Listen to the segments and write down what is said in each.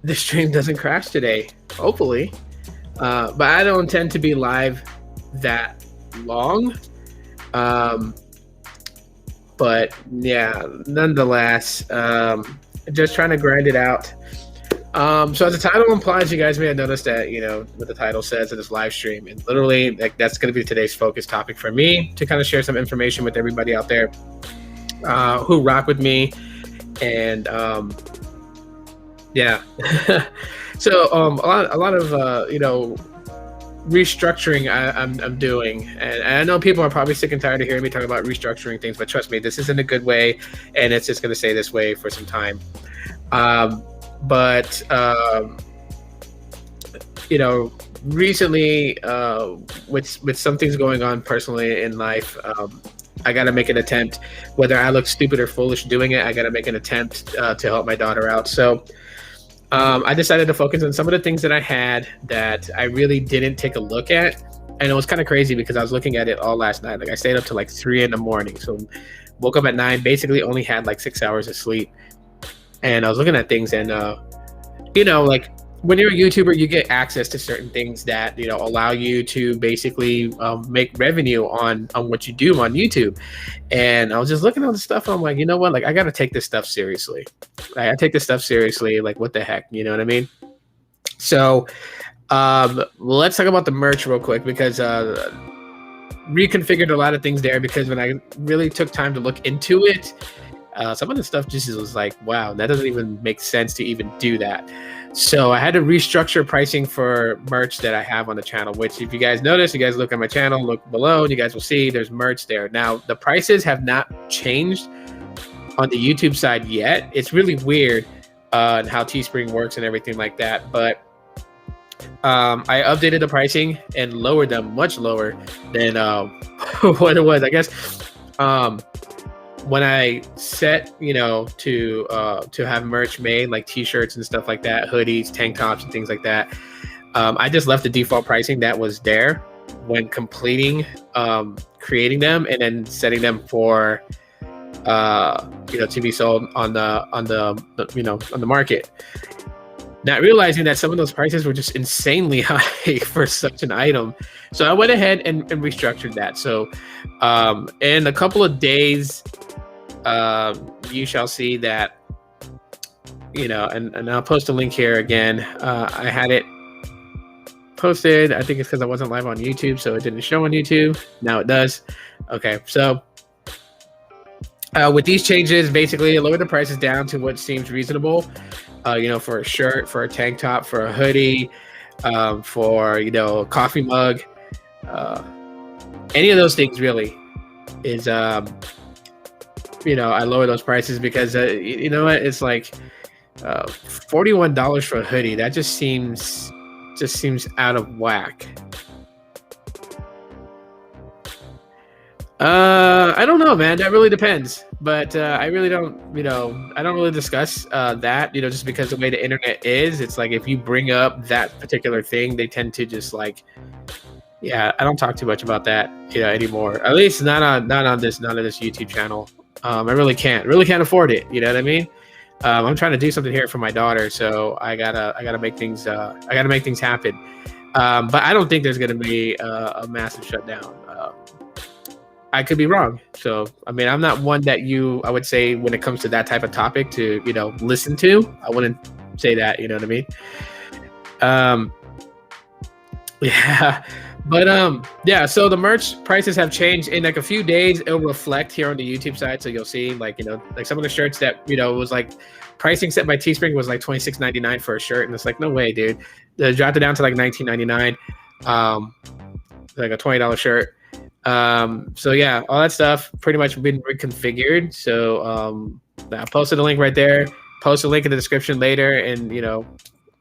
the stream doesn't crash today. Hopefully. But I don't intend to be live that long. But yeah, nonetheless, just trying to grind it out. So as the title implies, you guys may have noticed that, what the title says in this live stream, and literally that's going to be today's focus topic for me, to kind of share some information with everybody out there who rock with me. And yeah. So a lot of restructuring I'm doing, and I know people are probably sick and tired of hearing me talk about restructuring things, but trust me, this isn't a good way, and it's just going to stay this way for some time. But recently, with some things going on personally in life, I got to make an attempt, whether I look stupid or foolish doing it. I got to make an attempt to help my daughter out. So I decided to focus on some of the things that I had that I really didn't take a look at. And it was kind of crazy because I was looking at it all last night. Like, I stayed up to like 3 a.m. So woke up at 9, basically only had like 6 hours of sleep. And I was looking at things, and like, when you're a YouTuber, you get access to certain things that allow you to basically make revenue on what you do on YouTube. And I was just looking at all the stuff, and I'm like, you know what? Like, I got to take this stuff seriously. I take this stuff seriously. Like, what the heck? You know what I mean? So let's talk about the merch real quick, because reconfigured a lot of things there, because when I really took time to look into it, some of the stuff just was like, wow, that doesn't even make sense to even do that. So I had to restructure pricing for merch that I have on the channel, which, if you guys notice, you guys look at my channel, look below, and you guys will see there's merch there. Now, the prices have not changed on the YouTube side yet. It's really weird and how Teespring works and everything like that. But I updated the pricing and lowered them much lower than what it was. I guess when I set, to have merch made, like t-shirts and stuff like that, hoodies, tank tops, and things like that, I just left the default pricing that was there when completing creating them, and then setting them for to be sold on the market. Not realizing that some of those prices were just insanely high for such an item. So I went ahead and restructured that. So in a couple of days, you shall see that, and I'll post a link here again. I had it posted. I think it's because I wasn't live on YouTube, so it didn't show on YouTube. Now it does. Okay, so with these changes, basically, I lowered the prices down to what seems reasonable. For a shirt, for a tank top, for a hoodie, for a coffee mug, any of those things really is I lower those prices because you know what, it's like $41 for a hoodie. That just seems out of whack. I don't know, man. That really depends. But I really don't, I don't really discuss that, just because the way the internet is. It's like, if you bring up that particular thing, they tend to just like, yeah, I don't talk too much about that, anymore. At least not on this YouTube channel. I really can't afford it. You know what I mean? I'm trying to do something here for my daughter, so I gotta make things happen. But I don't think there's gonna be a massive shutdown. I could be wrong. So, I mean, I'm not one that I would say, when it comes to that type of topic, to, listen to. I wouldn't say that, you know what I mean? Yeah. But, yeah, so the merch prices have changed in like a few days. It'll reflect here on the YouTube side. So you'll see like, like some of the shirts that, was like pricing set by Teespring was like $26.99 for a shirt. And it's like, no way, dude. They dropped it down to like $19.99, like a $20 shirt. So yeah, all that stuff pretty much been reconfigured. So I posted a link right there, post a link in the description later, and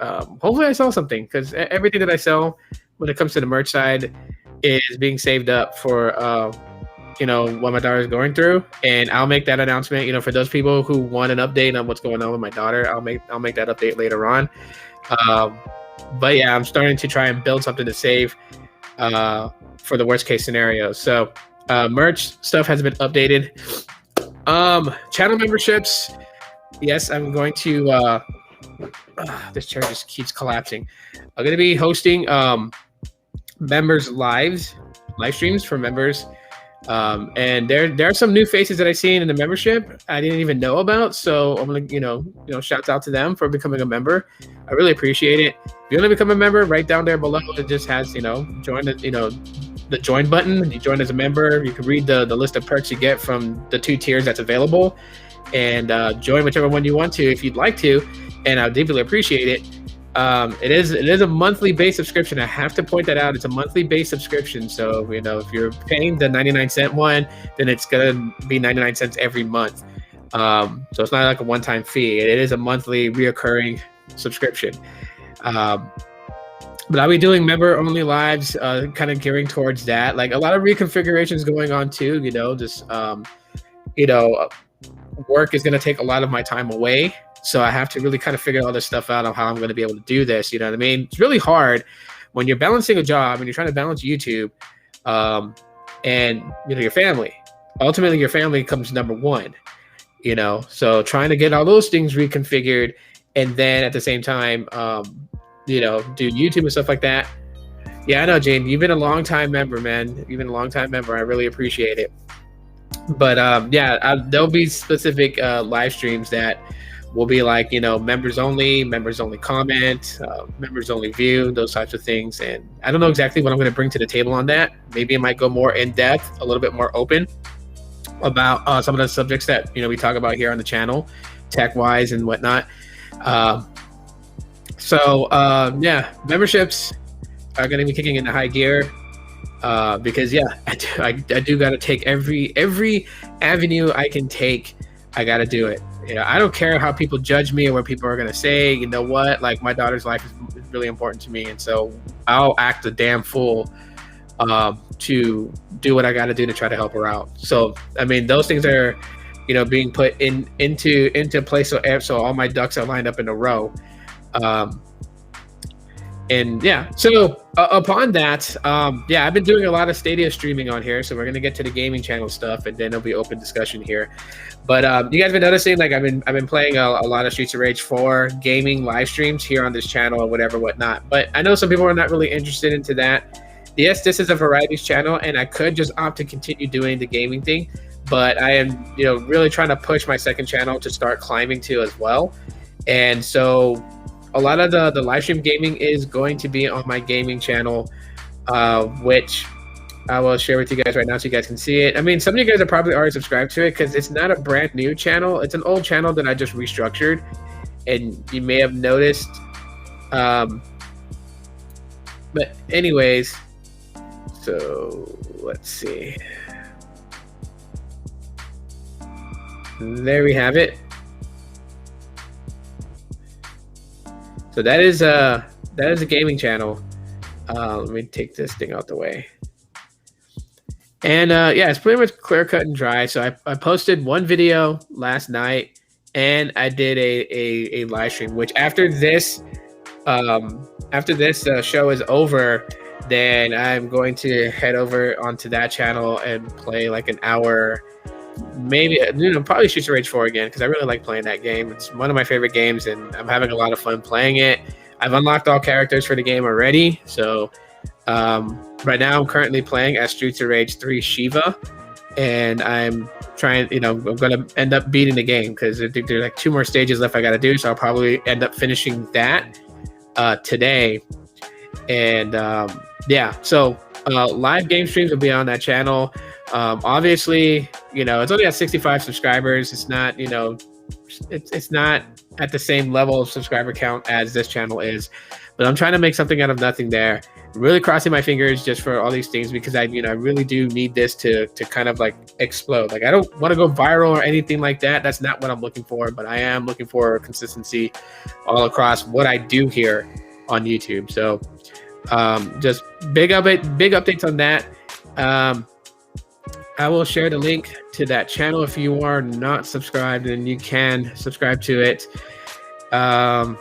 hopefully I sell something, because everything that I sell when it comes to the merch side is being saved up for what my daughter is going through. And I'll make that announcement, for those people who want an update on what's going on with my daughter. I'll make that update later on. But yeah, I'm starting to try and build something to save for the worst case scenario. So merch stuff has been updated. Channel memberships, yes, I'm going to This chair just keeps collapsing. I'm gonna be hosting members live streams for members. And there are some new faces that I've seen in the membership I didn't even know about. So I'm gonna shouts out to them for becoming a member. I really appreciate it. If you want to become a member, right down there below, it just has join the join button. You join as a member. You can read the list of perks you get from the 2 tiers that's available, and join whichever one you want to if you'd like to. And I deeply appreciate it. It is a monthly base subscription. I have to point that out. It's a monthly base subscription. So, if you're paying the 99-cent one, then it's going to be 99 cents every month. So it's not like a one-time fee. It is a monthly reoccurring subscription. But I'll be doing member-only lives, kind of gearing towards that. Like a lot of reconfigurations going on too, work is going to take a lot of my time away. So I have to really kind of figure all this stuff out on how I'm going to be able to do this. You know what I mean? It's really hard when you're balancing a job and you're trying to balance YouTube, and your family. Ultimately, your family comes number one. So trying to get all those things reconfigured, and then at the same time, do YouTube and stuff like that. Yeah, I know, Jane. You've been a long time member, man. You've been a long time member. I really appreciate it. But there'll be specific live streams that will be like, members only comment, members only view, those types of things. And I don't know exactly what I'm going to bring to the table on that. Maybe it might go more in depth, a little bit more open about some of the subjects that, we talk about here on the channel, tech wise and whatnot. Memberships are going to be kicking into high gear. Because I do got to take every avenue I can take. I got to do it. I don't care how people judge me or what people are going to say. You know what? Like, my daughter's life is really important to me. And so I'll act a damn fool to do what I got to do to try to help her out. So, I mean, those things are, being put into place. So all my ducks are lined up in a row. Upon that, I've been doing a lot of Stadia streaming on here, so we're gonna get to the gaming channel stuff, and then there'll be open discussion here. But you guys been noticing, like, I've been playing a lot of Streets of Rage 4 gaming live streams here on this channel or whatnot. But I know some people are not really interested into that. Yes, this is a varieties channel, and I could just opt to continue doing the gaming thing, but I am really trying to push my second channel to start climbing to as well. And so a lot of the live stream gaming is going to be on my gaming channel, which I will share with you guys right now so you guys can see it. I mean, some of you guys are probably already subscribed to it because it's not a brand new channel. It's an old channel that I just restructured, and you may have noticed. But anyways, so let's see. There we have it. So that is a gaming channel. Let me take this thing out the way. And it's pretty much clear cut and dry. So I posted one video last night, and I did a live stream. Which after this show is over, then I'm going to head over onto that channel and play like an hour. Maybe probably Streets of Rage 4 again, because I really like playing that game. It's one of my favorite games, and I'm having a lot of fun playing it. I've unlocked all characters for the game already, so right now I'm currently playing as Streets of Rage 3 Shiva, and I'm trying. I'm gonna end up beating the game because I think there's like 2 more stages left I gotta do, so I'll probably end up finishing that today. And so live game streams will be on that channel. Obviously, it's only at 65 subscribers. It's not, it's not at the same level of subscriber count as this channel is, but I'm trying to make something out of nothing there. I'm really crossing my fingers just for all these things, because I really do need this to kind of like explode. Like, I don't want to go viral or anything like that. That's not what I'm looking for, but I am looking for consistency all across what I do here on YouTube. So, just big updates on that. I will share the link to that channel. If you are not subscribed, then you can subscribe to it. I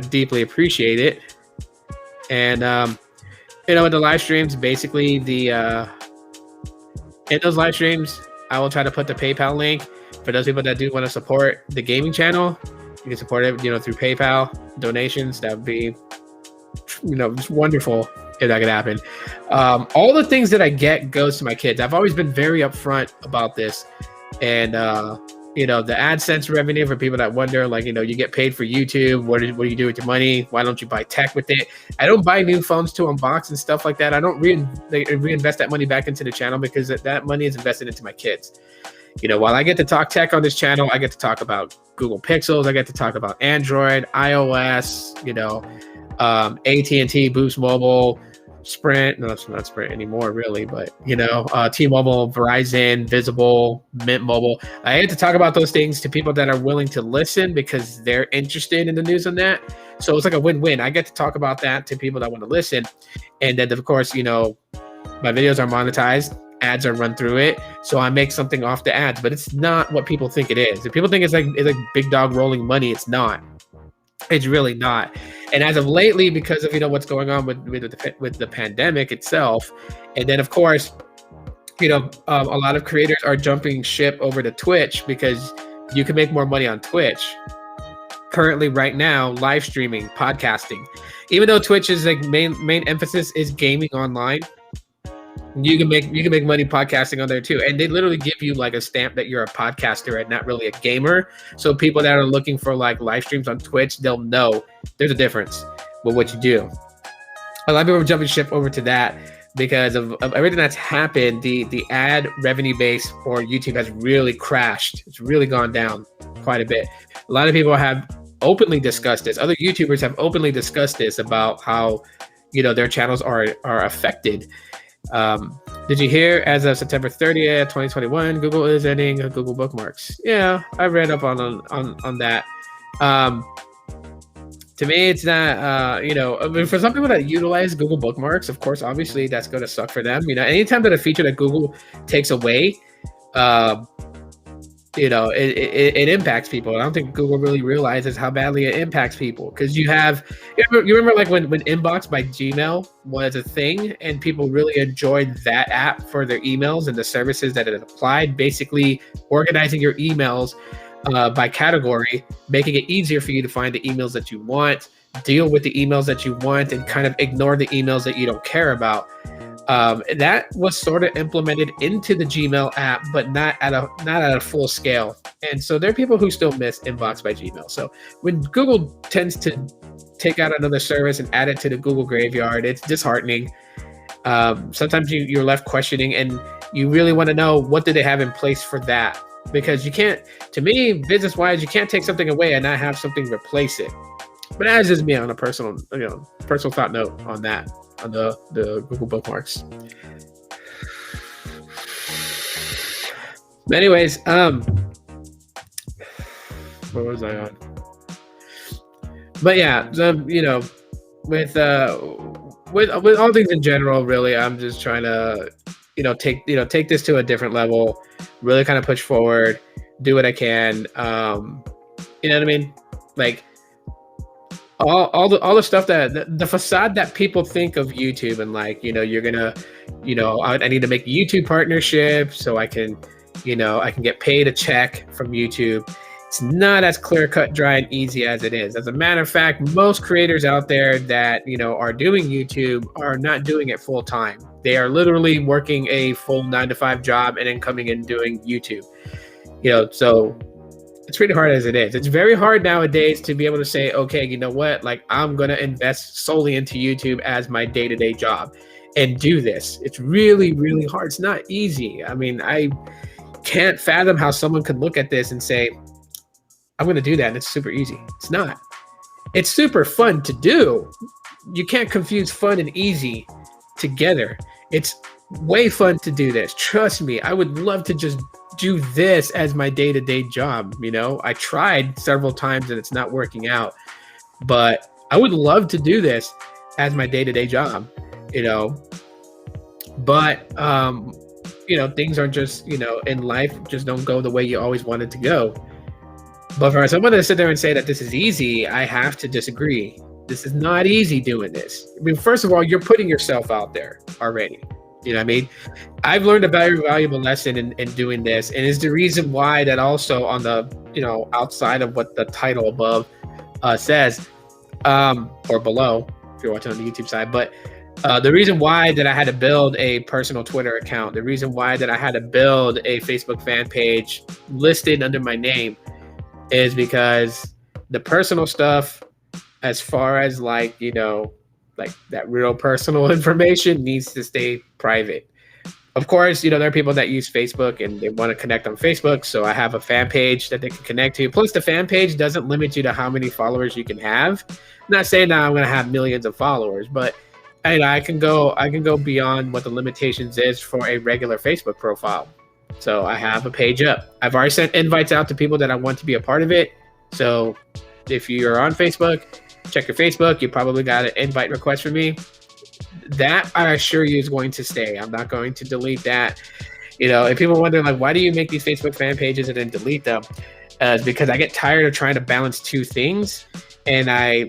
deeply appreciate it. And in the live streams, basically in those live streams, I will try to put the PayPal link for those people that do want to support the gaming channel. You can support it, through PayPal donations. That would be, just wonderful if that could happen. All the things that I get goes to my kids. I've always been very upfront about this. And, the AdSense revenue, for people that wonder, like, you get paid for YouTube. What do you do with your money? Why don't you buy tech with it? I don't buy new phones to unbox and stuff like that. I don't reinvest that money back into the channel, because that money is invested into my kids. While I get to talk tech on this channel, I get to talk about Google Pixels. I get to talk about Android, iOS, AT&T, Boost Mobile, Sprint. No, it's not Sprint anymore, really, but T-Mobile, Verizon, Visible, Mint Mobile. I get to talk about those things to people that are willing to listen, because they're interested in the news on that. So it's like a win-win. I get to talk about that to people that want to listen, and then of course, my videos are monetized. Ads are run through it, so I make something off the ads. But it's not what people think it is. If people think it's like big dog rolling money, it's not. It's really not. And as of lately, because of what's going on with the pandemic itself, and then of course, a lot of creators are jumping ship over to Twitch, because you can make more money on Twitch currently right now, live streaming, podcasting. Even though Twitch is like main emphasis is gaming online, you can make money podcasting on there too. And they literally give you like a stamp that you're a podcaster and not really a gamer. So people that are looking for like live streams on Twitch, they'll know there's a difference with what you do. A lot of people are jumping ship over to that because of everything that's happened. The ad revenue base for YouTube has really crashed. It's really gone down quite a bit. A lot of people have openly discussed this. Other YouTubers have openly discussed this about how, their channels are affected. Did you hear, as of September 30th, 2021, Google is ending Google bookmarks? Yeah, I read up on that. To me, it's not, for some people that utilize Google bookmarks, of course, obviously that's going to suck for them. Anytime that a feature that Google takes away, it impacts people. I don't think Google really realizes how badly it impacts people, because you remember like when Inbox by Gmail was a thing and people really enjoyed that app for their emails and the services that it applied, basically organizing your emails by category, making it easier for you to find the emails that you want, deal with the emails that you want, and kind of ignore the emails that you don't care about. That was sort of implemented into the Gmail app, but not at a full scale. And so there are people who still miss Inbox by Gmail. So when Google tends to take out another service and add it to the Google graveyard, it's disheartening. Sometimes you're left questioning, and you really want to know, what do they have in place for that? Because you can't, to me, business-wise, you can't take something away and not have something replace it. But that's just me on a personal thought note on that. On the Google bookmarks. Anyways, where was I on? But yeah, with all things in general, really, I'm just trying to, take this to a different level, really kind of push forward, do what I can. You know what I mean? Like, all the stuff that the facade that people think of YouTube, and like, you're gonna, I need to make a YouTube partnership so I can get paid a check from YouTube. It's not as clear cut, dry, and easy as it is. As a matter of fact, most creators out there that are doing YouTube are not doing it full time. They are literally working a full 9-to-5 job and then coming and doing YouTube. So it's pretty hard as it is. It's very hard nowadays to be able to say, okay, you know what? Like, I'm going to invest solely into YouTube as my day-to-day job and do this. It's really, really hard. It's not easy. I mean, I can't fathom how someone could look at this and say, I'm going to do that, and it's super easy. It's not. It's super fun to do. You can't confuse fun and easy together. It's way fun to do this. Trust me, I would love to just do this as my day-to-day job. I tried several times and it's not working out, but I would love to do this as my day-to-day job, but things are just, in life, just don't go the way you always wanted to go. But for someone to sit there and say that this is easy, I have to disagree. This is not easy doing this. I mean, first of all, you're putting yourself out there already. You know what I mean? I've learned a very valuable lesson in doing this, and it's the reason why that also on the outside of what the title above says, or below if you're watching on the YouTube side. But the reason why that I had to build a personal Twitter account, the reason why that I had to build a Facebook fan page listed under my name, is because the personal stuff, as far as like that real personal information, needs to stay private. Of course, there are people that use Facebook and they want to connect on Facebook. So I have a fan page that they can connect to. Plus, the fan page doesn't limit you to how many followers you can have. I'm not saying that I'm going to have millions of followers, but I can go beyond what the limitations is for a regular Facebook profile. So I have a page up. I've already sent invites out to people that I want to be a part of it. So if you're on Facebook, check your Facebook. You probably got an invite request from me. That, I assure you, is going to stay. I'm not going to delete that. If people wonder, like, why do you make these Facebook fan pages and then delete them? It's because I get tired of trying to balance two things. And I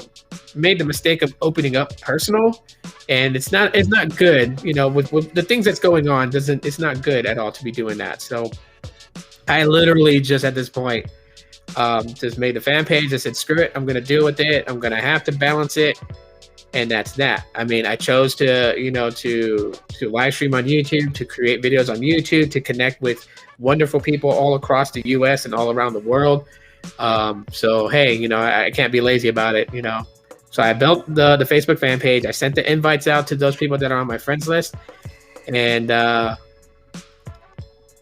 made the mistake of opening up personal. And it's not good, with the things that's going on. It's not good at all to be doing that. So I literally just at this point just made a fan page. I said, screw it. I'm going to deal with it. I'm going to have to balance it. And that's that. I mean, I chose to live stream on YouTube, to create videos on YouTube, to connect with wonderful people all across the US and all around the world. So, hey, I can't be lazy about it, So I built the Facebook fan page. I sent the invites out to those people that are on my friends list. And,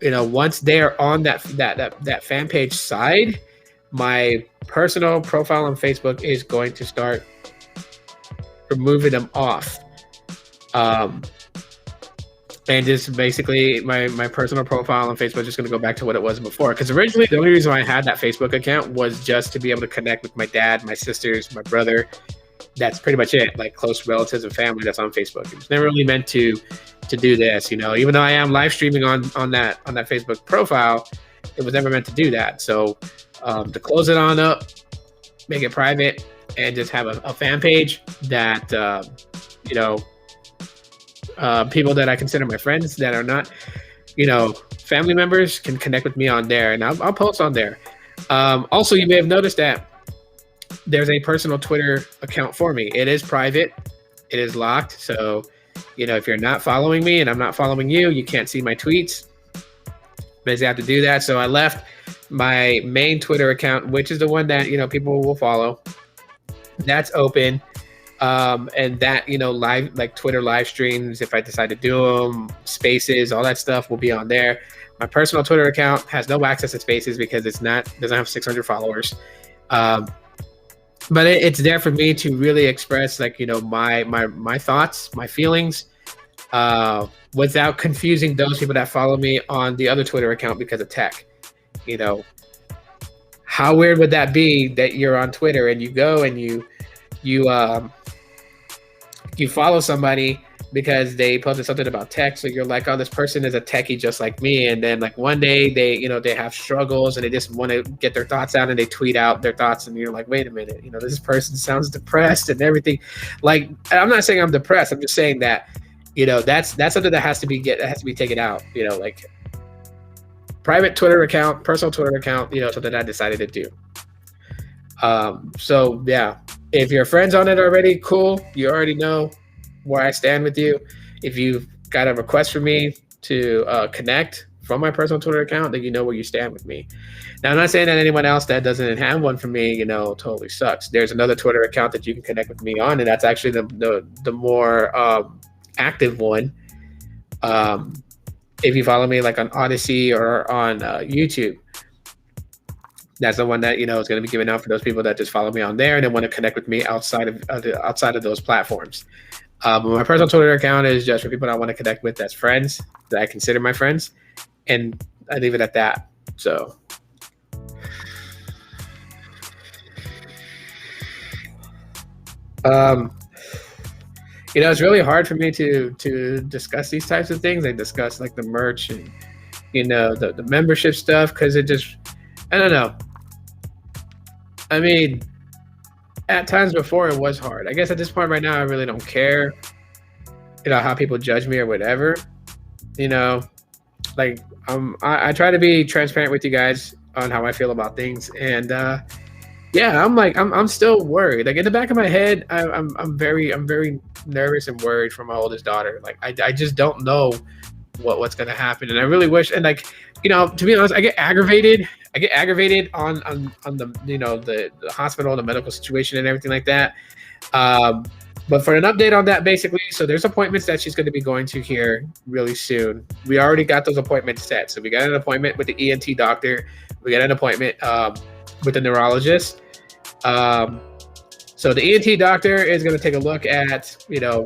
once they are on that fan page side, my personal profile on Facebook is going to start removing them off. And just basically my personal profile on Facebook is just going to go back to what it was before. Because originally the only reason I had that Facebook account was just to be able to connect with my dad, my sisters, my brother. That's pretty much it. Like close relatives and family that's on Facebook. It was never really meant to do this, even though I am live streaming on that Facebook profile, it was never meant to do that. So to close it on up, make it private, and just have a fan page that people that I consider my friends that are not family members can connect with me on there, and I'll post on there. Also, you may have noticed that there's a personal Twitter account for me. It is private, it is locked, so if you're not following me and I'm not following you, you can't see my tweets. Basically, I have to do that. So I left my main Twitter account, which is the one that people will follow. That's open, and that live, like Twitter live streams, if I decide to do them, spaces, all that stuff will be on there. My personal Twitter account has no access to spaces because doesn't have 600 followers, but it's there for me to really express my thoughts, my feelings, without confusing those people that follow me on the other Twitter account because of tech. How weird would that be that you're on Twitter and you go and you follow somebody because they posted something about tech, so you're like, oh, this person is a techie just like me, and then like one day they have struggles and they just want to get their thoughts out and they tweet out their thoughts, and you're like, wait a minute, this person sounds depressed and everything. Like, I'm not saying I'm depressed, I'm just saying that that's something that has to be taken out. Like private Twitter account, personal Twitter account, something I decided to do. So yeah, if your friend's on it already, cool. You already know where I stand with you. If you've got a request for me to connect from my personal Twitter account, then you know where you stand with me. Now, I'm not saying that anyone else that doesn't have one for me, totally sucks. There's another Twitter account that you can connect with me on, and that's actually the more active one. If you follow me like on Odyssey or on YouTube, that's the one that is going to be given out for those people that just follow me on there and then want to connect with me outside of those platforms. But my personal Twitter account is just for people that I want to connect with as friends, that I consider my friends, and I leave it at that. So it's really hard for me to discuss these types of things. I discuss like the merch and the membership stuff, because it just, I don't know. I mean, at times before it was hard. I guess at this point right now, I really don't care, how people judge me or whatever. Like I try to be transparent with you guys. on how I feel about things. And yeah, I'm still worried. Like in the back of my head, I'm very nervous and worried for my oldest daughter. Like I just don't know what's gonna happen, and I really wish. And like, to be honest, I get aggravated. I get aggravated on the the hospital, the medical situation, and everything like that. Um, but for an update on that, basically, so there's appointments that she's going to be going to here really soon. We already got those appointments set. So we got an appointment with the ENT doctor. We got an appointment with the neurologist. So the ENT doctor is going to take a look at,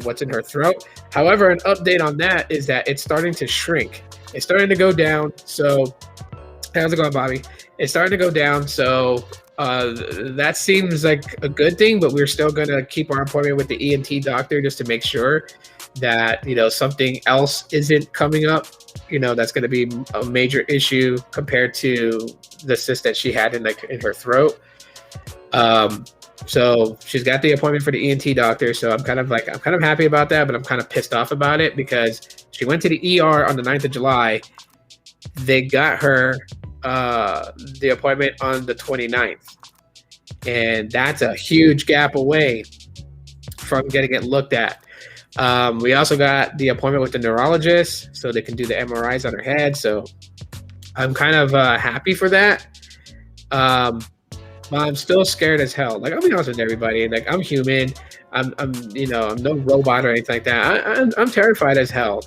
what's in her throat. However, an update on that is that it's starting to shrink. It's starting to go down. So how's it going, Bobby? It's starting to go down. So that seems like a good thing, but we're still going to keep our appointment with the ENT doctor just to make sure that, something else isn't coming up, that's going to be a major issue compared to the cyst that she had in her throat. So she's got the appointment for the ENT doctor. So I'm kind of happy about that, but I'm kind of pissed off about it because she went to the ER on the 9th of July. They got her the appointment on the 29th. And that's a huge gap away from getting it looked at. We also got the appointment with the neurologist so they can do the MRIs on her head. So I'm kind of happy for that. But I'm still scared as hell. Like, I'll be honest with everybody. Like, I'm human. I'm no robot or anything like that. I'm terrified as hell.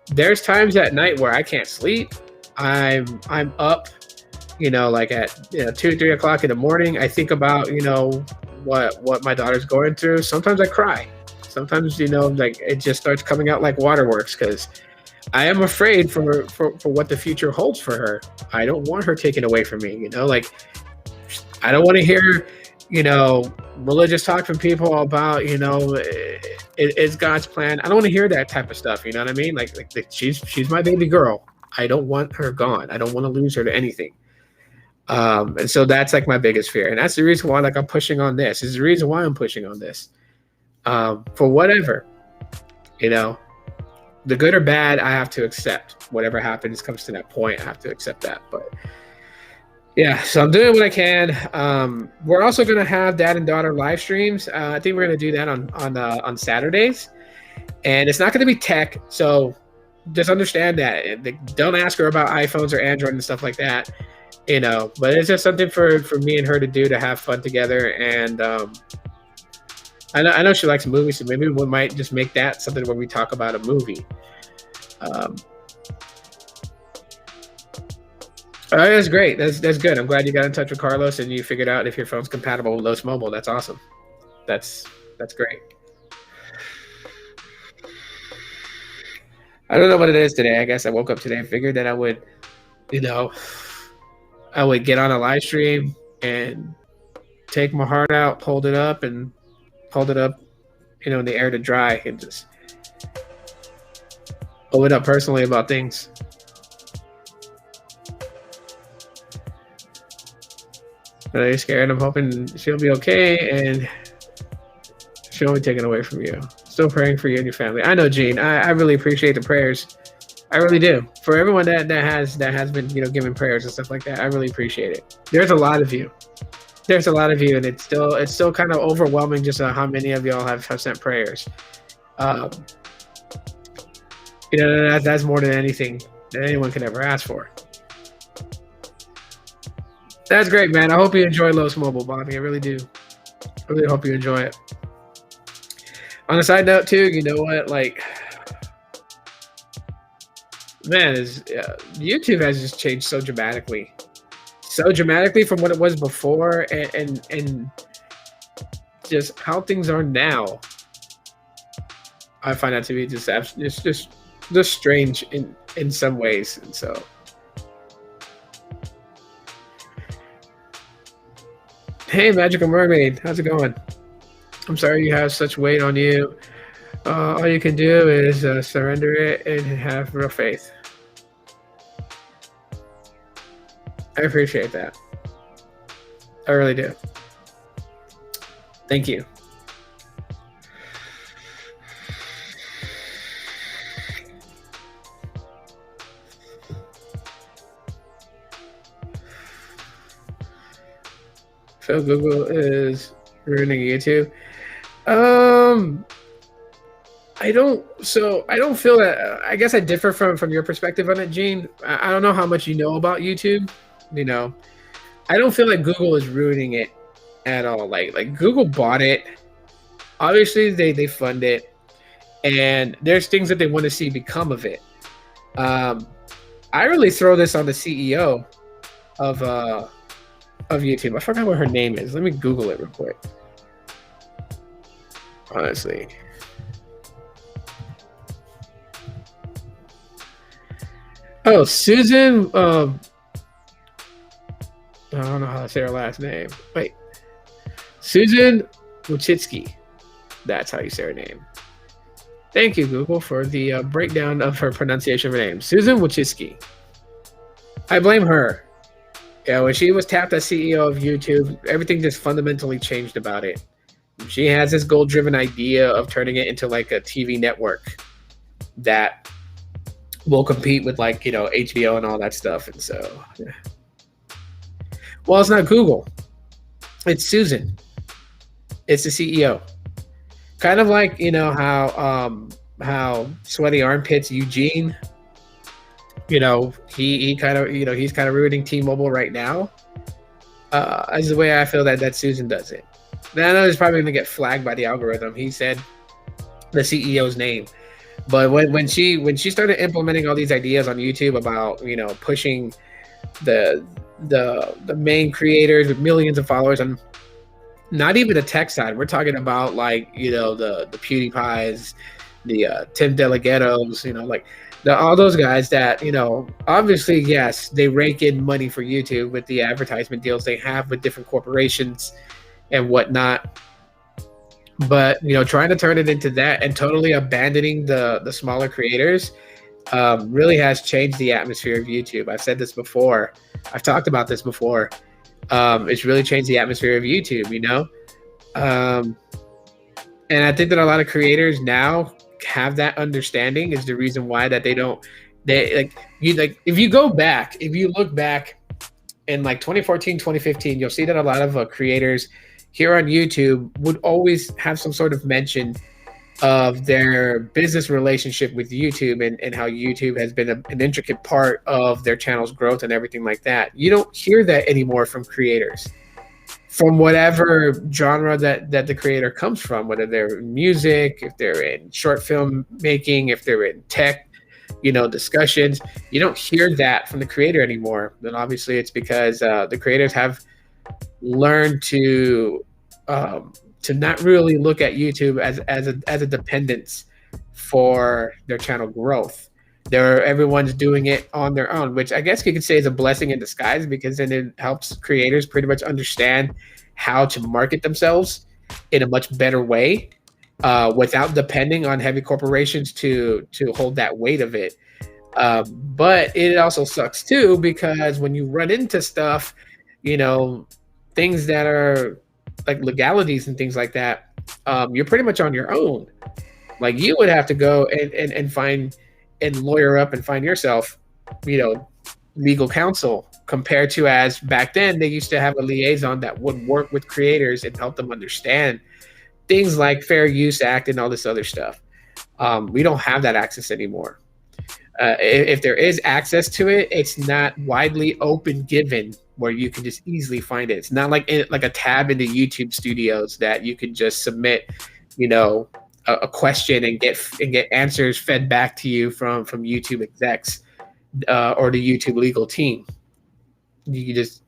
There's times at night where I can't sleep. I'm up, like at 2-3 o'clock in the morning. I think about what my daughter's going through. Sometimes I cry. Sometimes like it just starts coming out like waterworks because I am afraid for what the future holds for her. I don't want her taken away from me. Like, I don't want to hear, religious talk from people about, it's God's plan. I don't want to hear that type of stuff. You know what I mean? Like she's my baby girl. I don't want her gone. I don't want to lose her to anything. And so that's like my biggest fear. And that's the reason why I'm pushing on this. This is the reason why I'm pushing on this. For whatever, the good or bad, I have to accept. Whatever happens comes to that point, I have to accept that. But yeah, so I'm doing what I can. We're also going to have dad and daughter live streams. I think we're going to do that on Saturdays, and it's not going to be tech. So just understand that. Don't ask her about iPhones or Android and stuff like that, But it's just something for me and her to do, to have fun together. And I know she likes movies, so maybe we might just make that something where we talk about a movie. That's great. That's good. I'm glad you got in touch with Carlos and you figured out if your phone's compatible with Los Mobile. That's awesome. That's great. I don't know what it is today. I guess I woke up today and figured that I would, I would get on a live stream and take my heart out, hold it up in the air to dry, and just open up personally about things. But I'm scared. I'm hoping she'll be okay and she won't be taken away from you. Still praying for you and your family. I know, Gene. I really appreciate the prayers. I really do. For everyone that has been giving prayers and stuff like that, I really appreciate it. There's a lot of you. And it's still kind of overwhelming just how many of y'all have sent prayers. That's more than anything that anyone can ever ask for. That's great, man. I hope you enjoy Los Mobile, Bobby. I really do. I really hope you enjoy it. On a side note, too, you know what? Like, man, YouTube has just changed so dramatically from what it was before, and just how things are now. I find that to be just strange in some ways, and so. Hey, Magical Mermaid, how's it going? I'm sorry you have such weight on you. All you can do is surrender it and have real faith. I appreciate that. I really do. Thank you. feel Google is ruining YouTube. Um, I don't. So I don't feel that. I guess I differ from your perspective on it, Gene. I don't know how much you know about YouTube. You know, I don't feel like Google is ruining it at all. Like Google bought it. Obviously, they fund it, and there's things that they want to see become of it. Um, I really throw this on the CEO of YouTube. I forgot what her name is. Let me Google it real quick. Honestly. Oh, Susan. I don't know how to say her last name. Wait, Susan Wojcicki. That's how you say her name. Thank you, Google, for the breakdown of her pronunciation of her name. Susan Wojcicki. I blame her. Yeah, when she was tapped as CEO of YouTube, everything just fundamentally changed about it. She has this goal-driven idea of turning it into like a TV network that will compete with like, HBO and all that stuff. And so, yeah. Well, it's not Google. It's Susan. It's the CEO. Kind of like, how Sweaty Armpits Eugene, he kind of, he's kind of ruining T-Mobile right now. As the way I feel that Susan does it. Now, I know he's probably going to get flagged by the algorithm. He said the CEO's name. But when she started implementing all these ideas on YouTube about, pushing the main creators with millions of followers, and not even the tech side, we're talking about like, the PewDiePies, the Tim Delgados, all those guys that, obviously, yes, they rake in money for YouTube with the advertisement deals they have with different corporations and whatnot. But, trying to turn it into that and totally abandoning the smaller creators really has changed the atmosphere of YouTube. I've said this before. I've talked about this before. It's really changed the atmosphere of YouTube, and I think that a lot of creators now have that understanding is the reason why that if you look back in like 2014, 2015, you'll see that a lot of creators here on YouTube would always have some sort of mention of their business relationship with YouTube and how YouTube has been an intricate part of their channel's growth and everything like that. You don't hear that anymore from creators, from whatever genre that the creator comes from, whether they're in music, if they're in short film making, if they're in tech, discussions. You don't hear that from the creator anymore. Then obviously it's because the creators have learned to not really look at YouTube as a dependence for their channel growth. Everyone's doing it on their own, which I guess you could say is a blessing in disguise, because then it helps creators pretty much understand how to market themselves in a much better way without depending on heavy corporations to hold that weight of it. But it also sucks too, because when you run into stuff, things that are like legalities and things like that, you're pretty much on your own. Like you would have to go and find and lawyer up and find yourself, legal counsel, compared to as back then they used to have a liaison that would work with creators and help them understand things like Fair Use Act and all this other stuff. We don't have that access anymore. If there is access to it, it's not widely open given where you can just easily find it. It's not like a tab into YouTube Studios that you can just submit, a question and get answers fed back to you from YouTube execs or the YouTube legal team. You just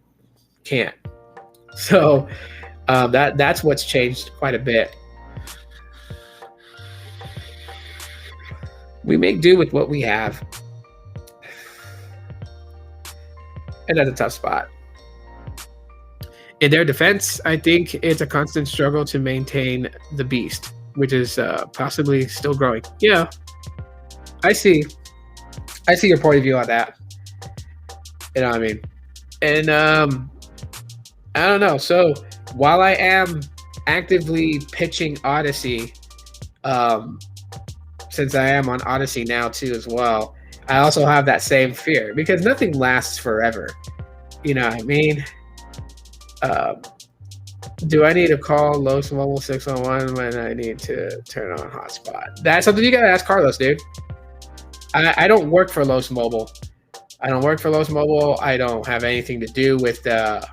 can't. So that's what's changed quite a bit. We make do with what we have. And that's a tough spot. In their defense, I think it's a constant struggle to maintain the beast, which is possibly still growing. Yeah, I see your point of view on that. You know what I mean? And I don't know. So while I am actively pitching Odyssey, since I am on Odyssey now too as well, I also have that same fear, because nothing lasts forever. You know what I mean? Do I need to call Los Mobile 611 when I need to turn on hotspot? That's something you gotta ask Carlos, dude. I don't work for Los Mobile. I don't work for Los Mobile. I don't have anything to do with their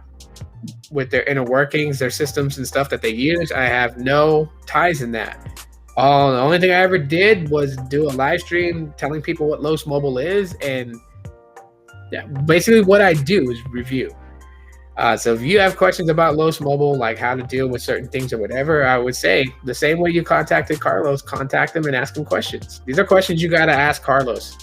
inner workings, their systems and stuff that they use. I have no ties in that. The only thing I ever did was do a live stream telling people what Los Mobile is, and yeah, basically what I do is review. So if you have questions about Los Mobile, like how to deal with certain things or whatever, I would say the same way you contacted Carlos, contact him and ask him questions. These are questions you got to ask Carlos.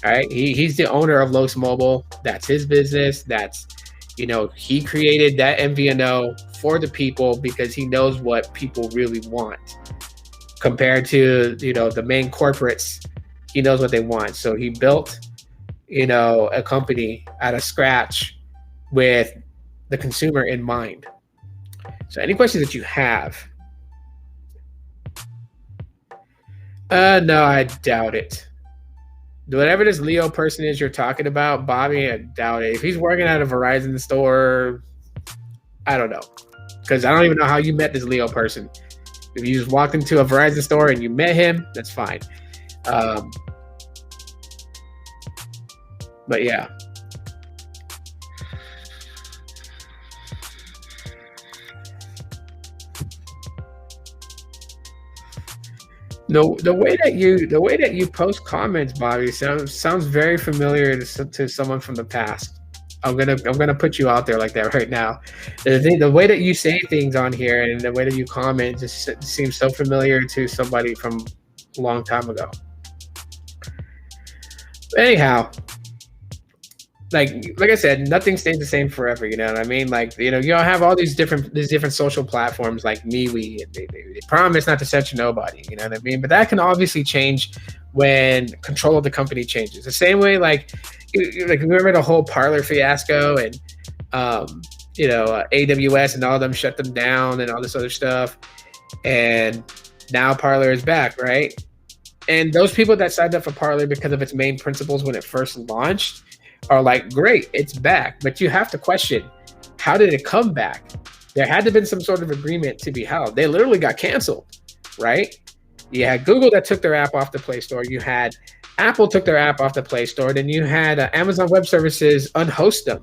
All right. He's the owner of Los Mobile. That's his business. That's, he created that MVNO for the people because he knows what people really want compared to, the main corporates. He knows what they want. So he built, a company out of scratch with the consumer in mind. So any questions that you have? No, I doubt it. Whatever this Leo person is you're talking about, Bobby, I doubt it. If he's working at a Verizon store, I don't know. Because I don't even know how you met this Leo person. If you just walked into a Verizon store and you met him, that's fine. But yeah. No, the way that you post comments, Bobby, sounds very familiar to someone from the past. I'm gonna put you out there like that right now. The way that you say things on here and the way that you comment just seems so familiar to somebody from a long time ago. Anyhow, like I said, nothing stays the same forever. You know what I mean? Like, you don't have all these different social platforms like MeWe, and they promise not to censor nobody. You know what I mean? But that can obviously change when control of the company changes. The same way, like remember the whole Parler fiasco and AWS and all of them shut them down and all this other stuff, and now Parler is back, right? And those people that signed up for Parler because of its main principles when it first launched are like, great, it's back. But you have to question, how did it come back? There had to have been some sort of agreement to be held. They literally got canceled, right? You had Google that took their app off the Play Store. You had Apple took their app off the Play Store. Then you had Amazon Web Services unhost them.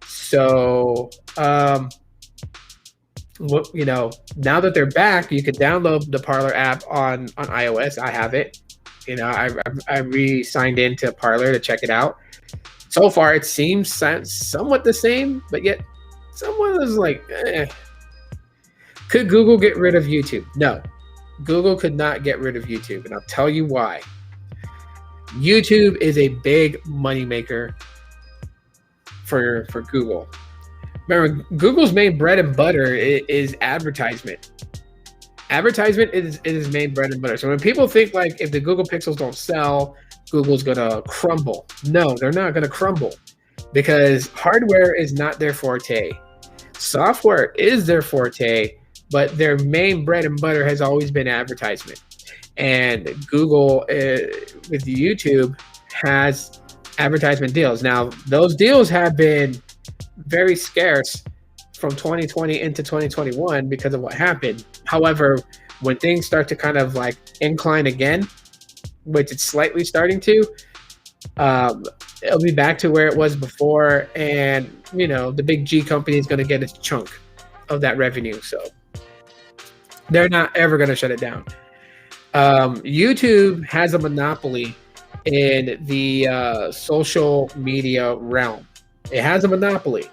So, now that they're back, you can download the Parler app on iOS. I have it. I re-signed into Parler to check it out. So far, it seems somewhat the same, but yet someone is like, Could Google get rid of YouTube? No. Google could not get rid of YouTube, and I'll tell you why. YouTube is a big moneymaker for Google. Remember, Google's main bread and butter is advertisement. Advertisement is his main bread and butter. So when people think like if the Google Pixels don't sell, Google's gonna crumble. No, they're not gonna crumble because hardware is not their forte. Software is their forte, but their main bread and butter has always been advertisement. And Google with YouTube has advertisement deals. Now, those deals have been very scarce from 2020 into 2021 because of what happened. However, when things start to kind of like incline again, which it's slightly starting to, it'll be back to where it was before, and the big G company is going to get its chunk of that revenue. So they're not ever going to shut it down. YouTube has a monopoly in the social media realm. It has a monopoly.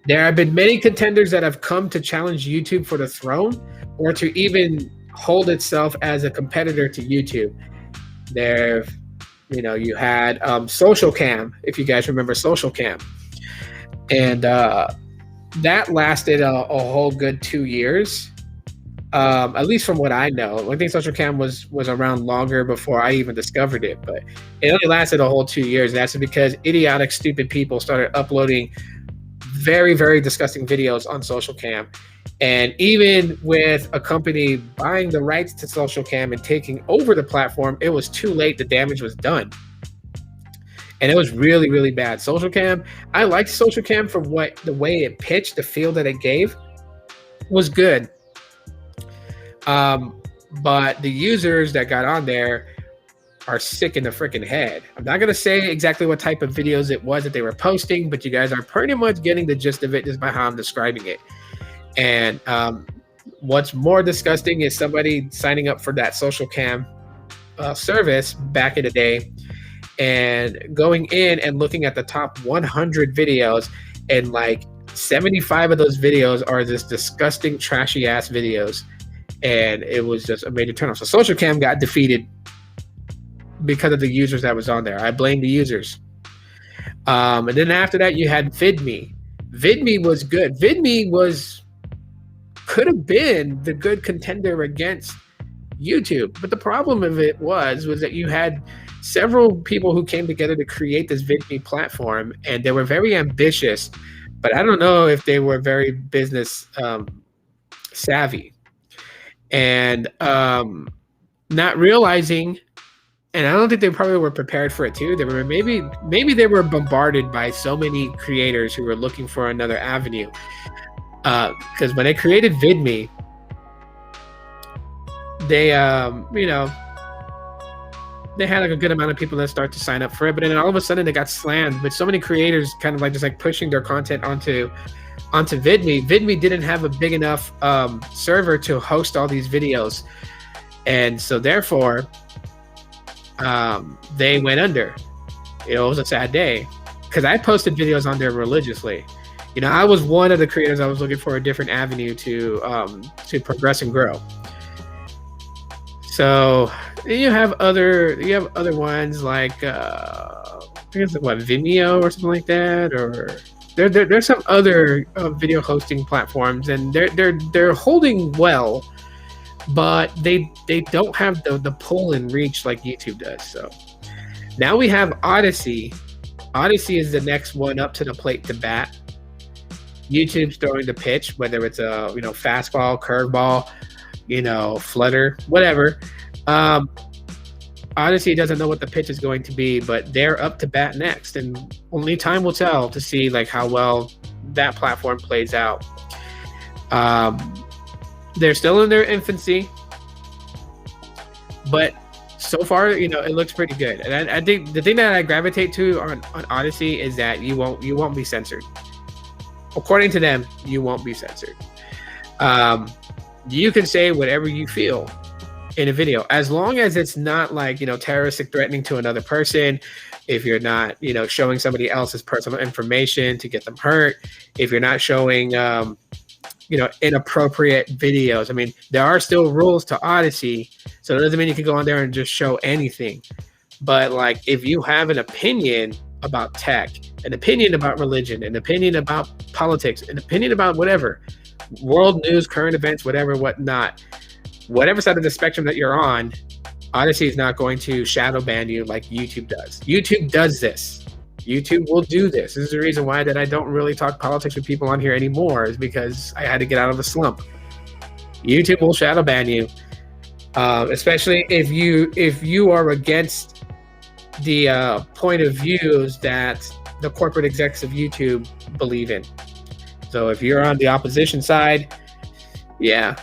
There have been many contenders that have come to challenge YouTube for the throne or to even hold itself as a competitor to YouTube. You had Social Cam, if you guys remember Social Cam. And that lasted a whole good 2 years. At least from what I know. I think Social Cam was around longer before I even discovered it, but it only lasted a whole 2 years. And that's because idiotic, stupid people started uploading very, very disgusting videos on Social Cam. And even with a company buying the rights to Social Cam and taking over the platform, it was too late. The damage was done. And it was really, really bad. Social Cam, I liked Social Cam for the way it pitched, the feel that it gave. was good. But the users that got on there are sick in the freaking head. I'm not going to say exactly what type of videos it was that they were posting, but you guys are pretty much getting the gist of it just by how I'm describing it. And what's more disgusting is somebody signing up for that social cam service back in the day and going in and looking at the top 100 videos, and like 75 of those videos are this disgusting, trashy ass videos. And it was just a major turnoff. So social cam got defeated because of the users that was on there. I blame the users. And then after that, you had VidMe. VidMe was good. VidMe could have been the good contender against YouTube. But the problem of it was that you had several people who came together to create this VidMe platform, and they were very ambitious, but I don't know if they were very business savvy. And not realizing, and I don't think they probably were prepared for it too. They were maybe they were bombarded by so many creators who were looking for another avenue. Because when they created VidMe, they they had like a good amount of people that start to sign up for it, but then all of a sudden they got slammed with so many creators kind of like just like pushing their content onto VidMe. VidMe didn't have a big enough server to host all these videos, and so therefore they went under. It was a sad day because I posted videos on there religiously. I was one of the creators. I was looking for a different avenue to progress and grow. So you have other ones like I think it's like Vimeo or something like that, or there's some other video hosting platforms, and they're holding well, but they don't have the pull and reach like YouTube does. So now we have Odyssey. Odyssey is the next one up to the plate to bat. YouTube's throwing the pitch, whether it's a fastball, curveball, flutter, whatever. Odyssey doesn't know what the pitch is going to be, but they're up to bat next, and only time will tell to see like how well that platform plays out. They're still in their infancy, but so far, it looks pretty good. And I think the thing that I gravitate to on Odyssey is that you won't be censored. According to them, you won't be censored. You can say whatever you feel in a video, as long as it's not like, terroristic threatening to another person. If you're not, showing somebody else's personal information to get them hurt. If you're not showing, inappropriate videos. I mean, there are still rules to Odyssey, so it doesn't mean you can go on there and just show anything. But like, if you have an opinion about tech, an opinion about religion, an opinion about politics, an opinion about whatever, world news, current events, whatnot, whatever side of the spectrum that you're on, Odyssey is not going to shadow ban you like YouTube does. YouTube does this. YouTube will do this. This is the reason why that I don't really talk politics with people on here anymore, is because I had to get out of a slump. YouTube will shadow ban you, especially if you are against the point of views that the corporate execs of YouTube believe in. So if you're on the opposition side, yeah,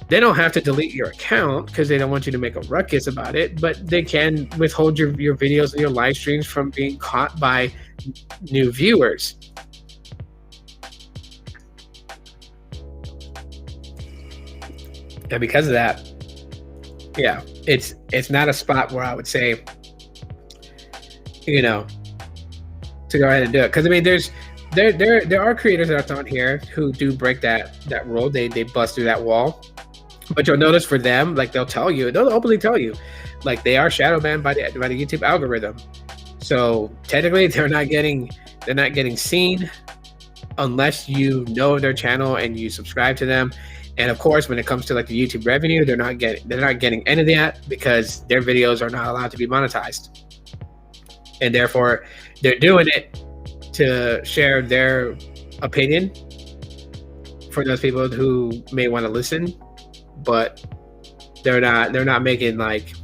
they don't have to delete your account because they don't want you to make a ruckus about it, but they can withhold your videos and your live streams from being caught by new viewers. And because of that, yeah, it's not a spot where I would say, to go ahead and do it. Because I mean, there are creators that are on here who do break that rule. They bust through that wall. But you'll notice for them, like they'll openly tell you, like they are shadow banned by the YouTube algorithm. So technically, they're not getting seen unless you know their channel and you subscribe to them. And of course, when it comes to like the YouTube revenue, they're not getting any of that because their videos are not allowed to be monetized. And therefore, they're doing it to share their opinion for those people who may want to listen, but they're not making revenue,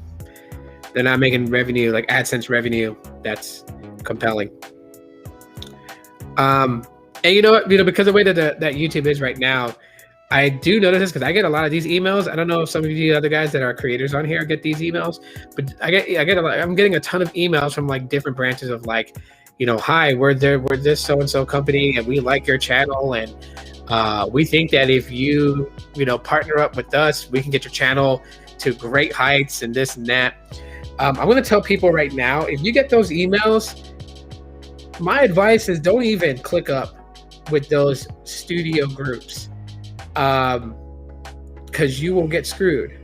like AdSense revenue that's compelling. And you know what? Because of the way that YouTube is right now, I do notice this because I get a lot of these emails. I don't know if some of you other guys that are creators on here get these emails, but I get a lot. I'm getting a ton of emails from like different branches of like, hi, we're this so and so company, and we like your channel, and we think that if you partner up with us, we can get your channel to great heights and this and that. I'm going to tell people right now, if you get those emails, my advice is don't even click up with those studio groups, because you will get screwed.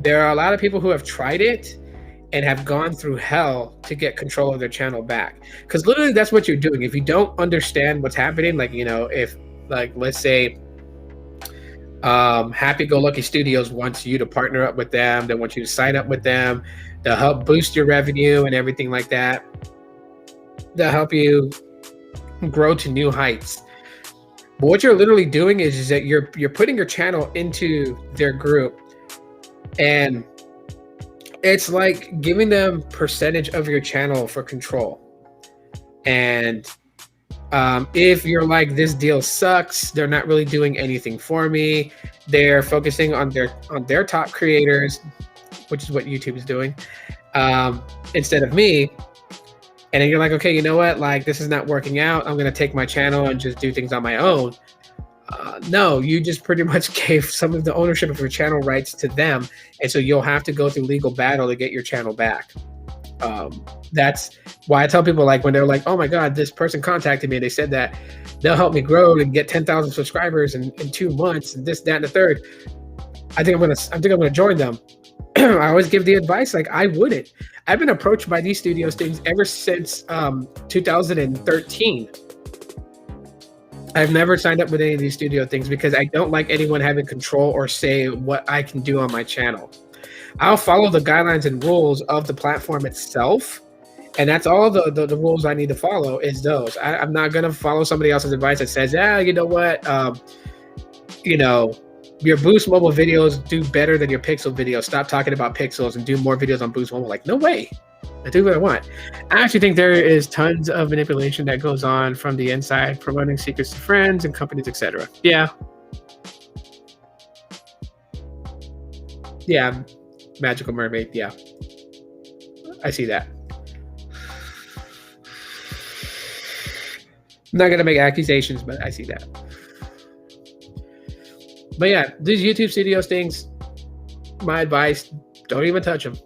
There are a lot of people who have tried it and have gone through hell to get control of their channel back, because literally that's what you're doing. If you don't understand what's happening, like if like let's say Happy Go Lucky Studios wants you to partner up with them, they want you to sign up with them, they'll help boost your revenue and everything like that, they'll help you grow to new heights. But what you're literally doing is that you're putting your channel into their group, and it's like giving them percentage of your channel for control. And if you're like, this deal sucks, they're not really doing anything for me, they're focusing on their top creators, which is what YouTube is doing, instead of me. And then you're like, okay, you know what? Like, this is not working out. I'm going to take my channel and just do things on my own. No, you just pretty much gave some of the ownership of your channel rights to them. And so you'll have to go through legal battle to get your channel back. That's why I tell people, like, when they're like, oh my God, this person contacted me and they said that they'll help me grow and get 10,000 subscribers in 2 months and this, that, and the third. I think I'm gonna join them. I always give the advice, like, I wouldn't. I've been approached by these studios things ever since 2013. I've never signed up with any of these studio things because I don't like anyone having control or say what I can do on my channel. I'll follow the guidelines and rules of the platform itself, and that's all the rules I need to follow is those. I'm not gonna follow somebody else's advice that says, you know what, your Boost Mobile videos do better than your Pixel videos. Stop talking about Pixels and do more videos on Boost Mobile. Like, no way. I do what I want. I actually think there is tons of manipulation that goes on from the inside, promoting secrets to friends and companies, etc. Yeah. Yeah. Magical Mermaid. Yeah. I see that. I'm not going to make accusations, but I see that. But yeah, these YouTube Studios things, my advice, don't even touch them.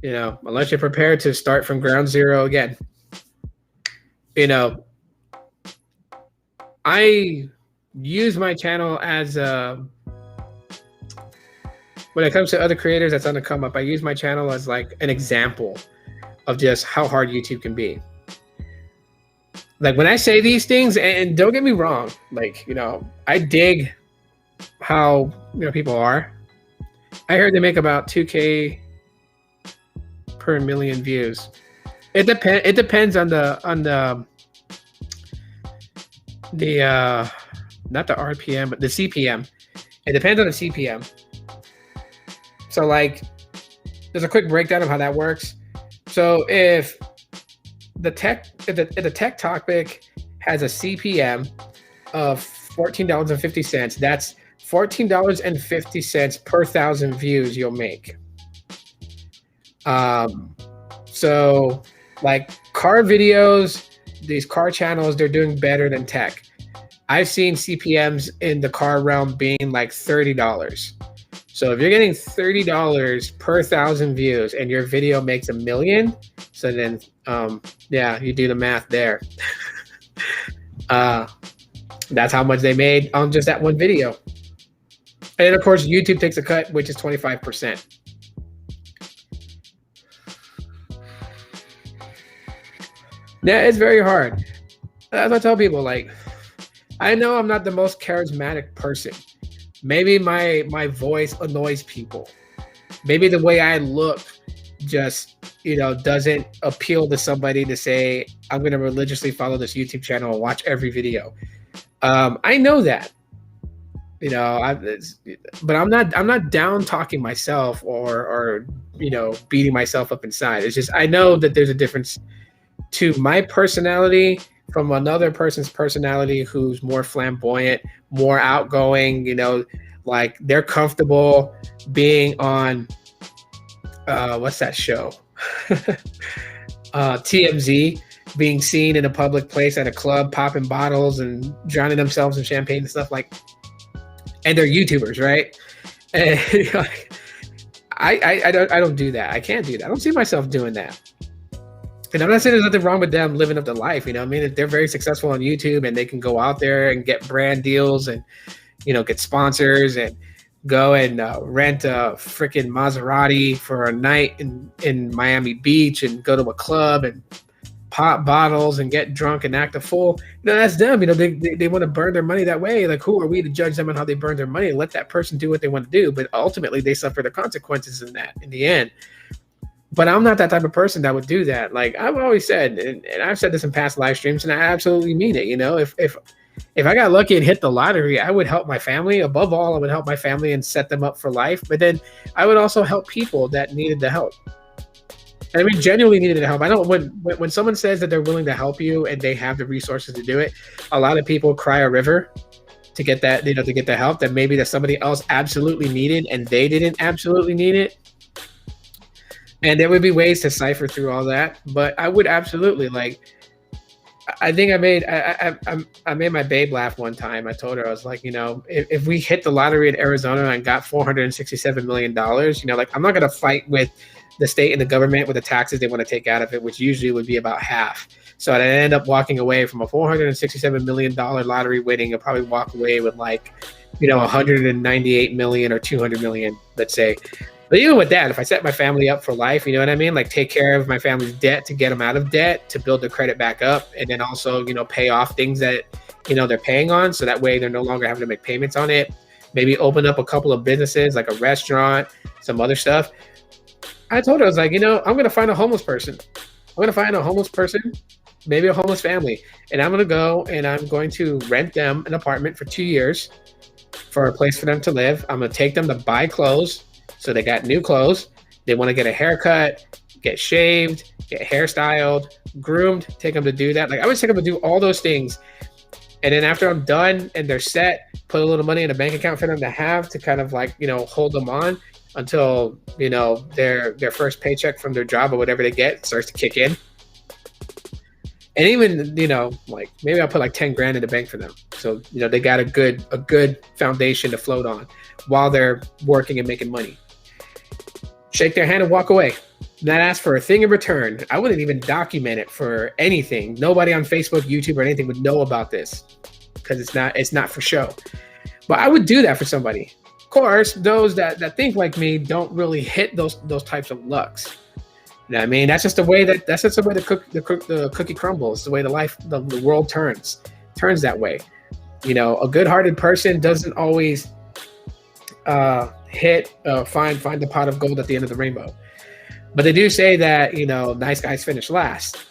Unless you're prepared to start from ground zero again. I use my channel as when it comes to other creators that's on the come up, I use my channel as like an example of just how hard YouTube can be. Like, when I say these things, and don't get me wrong, like, I dig how, people are. I heard they make about 2K per million views. It depends on the not the RPM, but the CPM. It depends on the CPM. So, like, there's a quick breakdown of how that works. So if the tech topic has a CPM of $14.50, that's $14.50 per 1,000 views you'll make. So, like, car videos, these car channels, they're doing better than tech. I've seen CPMs in the car realm being like $30. So if you're getting $30 per 1,000 views and your video makes $1 million, so then yeah, you do the math there. That's how much they made on just that one video. And of course, YouTube takes a cut, which is 25%. Yeah, it's very hard. As I tell people, like, I know I'm not the most charismatic person. Maybe my voice annoys people. Maybe the way I look just, doesn't appeal to somebody to say, I'm going to religiously follow this YouTube channel and watch every video. I know that, but I'm not down talking myself or beating myself up inside. It's just, I know that there's a difference to my personality from another person's personality who's more flamboyant, more outgoing, like they're comfortable being on what's that show? TMZ, being seen in a public place at a club, popping bottles and drowning themselves in champagne and stuff like, and they're YouTubers, right? And I don't do that. I can't do that. I don't see myself doing that. And I'm not saying there's nothing wrong with them living up their life. I mean, if they're very successful on YouTube and they can go out there and get brand deals and, get sponsors and go and rent a freaking Maserati for a night in Miami Beach and go to a club and pop bottles and get drunk and act a fool. That's them. They want to burn their money that way. Like, who are we to judge them on how they burn their money? Let that person do what they want to do. But ultimately, they suffer the consequences in that in the end. But I'm not that type of person that would do that. Like I've always said, and I've said this in past live streams, and I absolutely mean it. If I got lucky and hit the lottery, I would help my family. Above all, I would help my family and set them up for life. But then I would also help people that needed the help. I mean, genuinely needed the help. I don't when someone says that they're willing to help you and they have the resources to do it, a lot of people cry a river to get that, to get the help that maybe that somebody else absolutely needed and they didn't absolutely need it. And there would be ways to cipher through all that, but I would absolutely I think I made my babe laugh one time. I told her, I was like, if we hit the lottery in Arizona and got $467 million, I'm not going to fight with the state and the government with the taxes they want to take out of it, which usually would be about half. So I'd end up walking away from a $467 million lottery winning. I'd probably walk away with $198 million or $200 million, let's say. But even with that, if I set my family up for life, you know what I mean? Like take care of my family's debt to get them out of debt, to build their credit back up, and then also, pay off things that, they're paying on. So that way they're no longer having to make payments on it. Maybe open up a couple of businesses like a restaurant, some other stuff. I told her, I was like, I'm going to find a homeless person. I'm going to find a homeless person, maybe a homeless family. And I'm going to go and I'm going to rent them an apartment for 2 years for a place for them to live. I'm going to take them to buy clothes. So they got new clothes. They want to get a haircut, get shaved, get hairstyled, groomed, take them to do that. Like I would take them to do all those things. And then after I'm done and they're set, put a little money in a bank account for them to have to kind of hold them on until, their first paycheck from their job or whatever they get starts to kick in. And even, maybe I'll put 10 grand in the bank for them. So, they got a good foundation to float on while they're working and making money. Shake their hand and walk away. Not ask for a thing in return. I wouldn't even document it for anything. Nobody on Facebook, YouTube, or anything would know about this because it's not for show. But I would do that for somebody. Of course, those that think like me don't really hit those types of lucks. You know what I mean? That's just the way the cookie crumbles. The way the world turns that way. A good-hearted person doesn't always find the pot of gold at the end of the rainbow. But they do say that, nice guys finish last.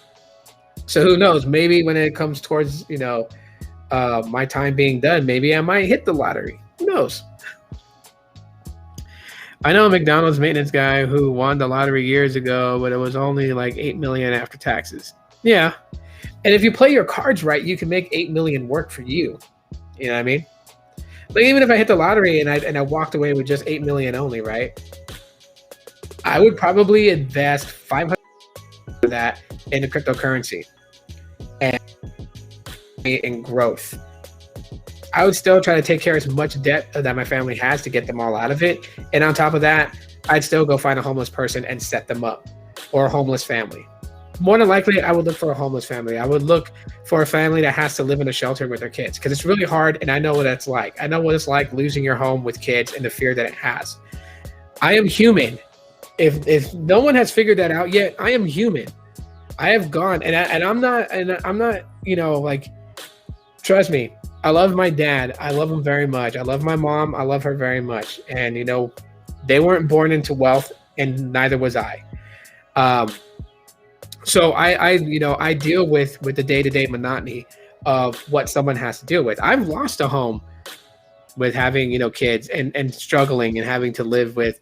So who knows? Maybe when it comes towards, my time being done, maybe I might hit the lottery. Who knows? I know a McDonald's maintenance guy who won the lottery years ago, but it was only $8 million after taxes. Yeah. And if you play your cards right, you can make $8 million work for you. You know what I mean? Like even if I hit the lottery and I walked away with just $8 million only, right? I would probably invest $500 of that into cryptocurrency and in growth. I would still try to take care of as much debt that my family has to get them all out of it. And on top of that, I'd still go find a homeless person and set them up, or a homeless family. More than likely, I would look for a homeless family. I would look for a family that has to live in a shelter with their kids because it's really hard, and I know what that's like. I know what it's like losing your home with kids and the fear that it has. I am human. If no one has figured that out yet, I am human. I have gone, and I'm not, trust me. I love my dad. I love him very much. I love my mom. I love her very much. And, they weren't born into wealth, and neither was I. So I deal with the day-to-day monotony of what someone has to deal with. I've lost a home with having, kids and struggling and having to live with,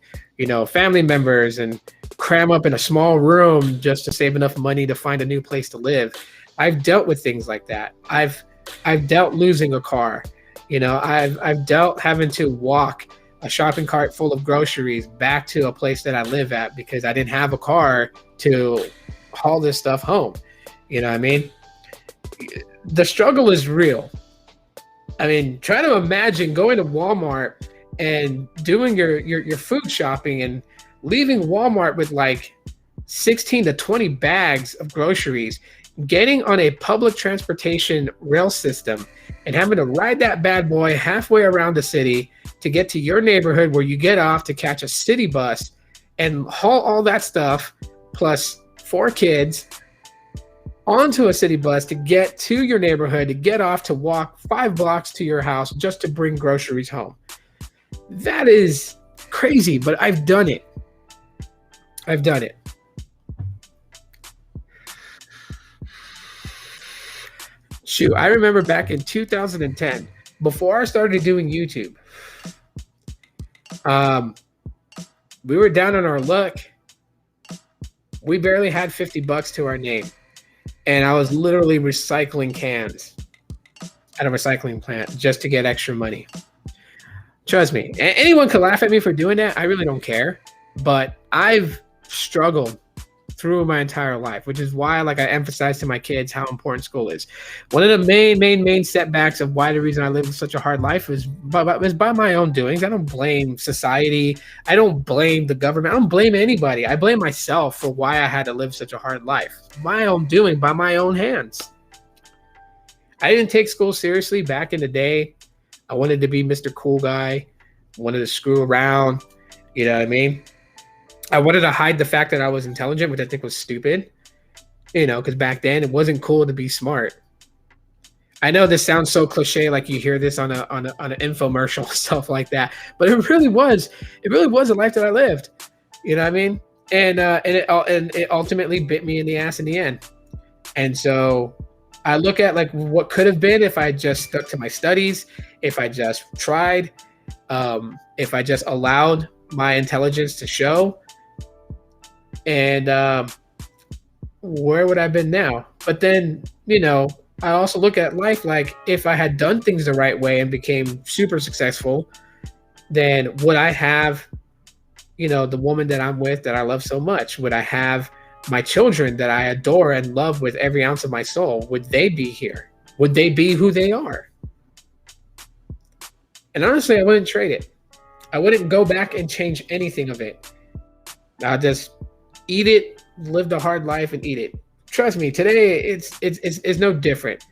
family members and cram up in a small room just to save enough money to find a new place to live. I've dealt with things like that. I've dealt losing a car. I've dealt having to walk a shopping cart full of groceries back to a place that I live at because I didn't have a car to haul this stuff home. You know what I mean? The struggle is real. I mean, try to imagine going to Walmart and doing your food shopping and leaving Walmart with like 16 to 20 bags of groceries, getting on a public transportation rail system and having to ride that bad boy halfway around the city to get to your neighborhood where you get off to catch a city bus and haul all that stuff plus 4 kids onto a city bus to get to your neighborhood, to get off, to walk 5 blocks to your house just to bring groceries home. That is crazy, but I've done it. I've done it. Shoot, I remember back in 2010, before I started doing YouTube, we were down on our luck. We barely had $50 to our name. And I was literally recycling cans at a recycling plant just to get extra money. Trust me, anyone could laugh at me for doing that. I really don't care. But I've struggled through my entire life, which is why I emphasize to my kids how important school is. One of the main setbacks of why the reason I lived such a hard life was by my own doings. I don't blame society. I don't blame the government. I don't blame anybody. I blame myself for why I had to live such a hard life. My own doing, by my own hands. I didn't take school seriously back in the day. I wanted to be Mr. Cool Guy. Wanted to screw around. You know what I mean? I wanted to hide the fact that I was intelligent, which I think was stupid, because back then it wasn't cool to be smart. I know this sounds so cliche, like you hear this on an infomercial and stuff like that, but it really was a life that I lived. You know what I mean? And it ultimately bit me in the ass in the end. And so I look at what could have been if I just stuck to my studies, if I just tried, if I just allowed my intelligence to show. And where would I have been now? But then, I also look at life like if I had done things the right way and became super successful, then would I have, the woman that I'm with that I love so much? Would I have my children that I adore and love with every ounce of my soul? Would they be here? Would they be who they are? And honestly, I wouldn't trade it. I wouldn't go back and change anything of it. I'll just eat it, live the hard life, and eat it. Trust me, today it's no different.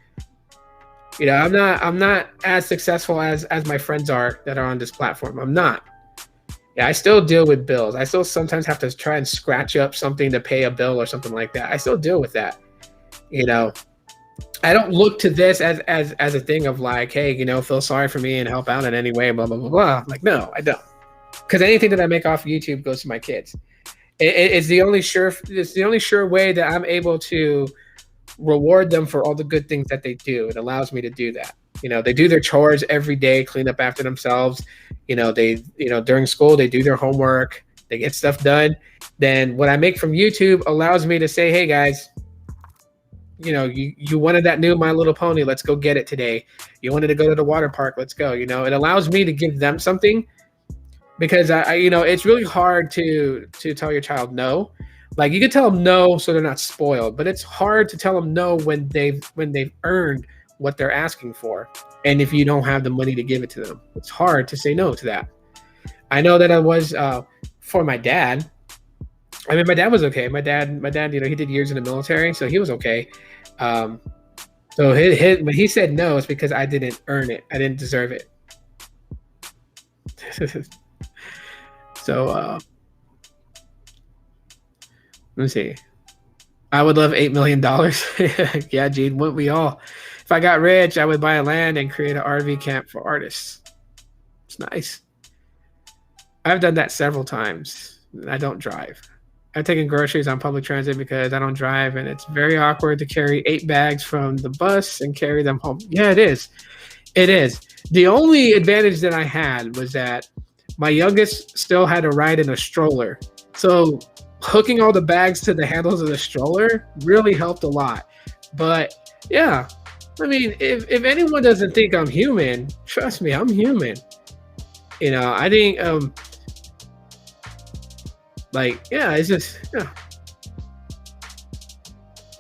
I'm not as successful as my friends are that are on this platform. I'm not. Yeah, I still deal with bills. I still sometimes have to try and scratch up something to pay a bill or something like that. I still deal with that. I don't look to this as a thing of like, hey, feel sorry for me and help out in any way, blah blah blah blah. Like, no, I don't. Because anything that I make off of YouTube goes to my kids. It's the only sure way that I'm able to reward them for all the good things that they do. It allows me to do that. They do their chores every day, clean up after themselves. They during school they do their homework, they get stuff done. Then what I make from YouTube allows me to say, hey guys, you wanted that new My Little Pony, let's go get it today. You wanted to go to the water park, let's go. It allows me to give them something. Because it's really hard to tell your child no. Like you can tell them no so they're not spoiled, but it's hard to tell them no when they've earned what they're asking for. And if you don't have the money to give it to them, it's hard to say no to that. I know that I was for my dad. I mean, my dad was okay. My dad, he did years in the military, so he was okay. So when he said no, it's because I didn't earn it. I didn't deserve it. So let me see. I would love $8 million. Yeah, Gene, wouldn't we all? If I got rich, I would buy a land and create an RV camp for artists. It's nice. I've done that several times. I don't drive. I've taken groceries on public transit because I don't drive, and it's very awkward to carry 8 bags from the bus and carry them home. Yeah, it is. It is. The only advantage that I had was that my youngest still had to ride in a stroller. So hooking all the bags to the handles of the stroller really helped a lot. But yeah, I mean, if anyone doesn't think I'm human, trust me, I'm human. I think like yeah, it's just yeah.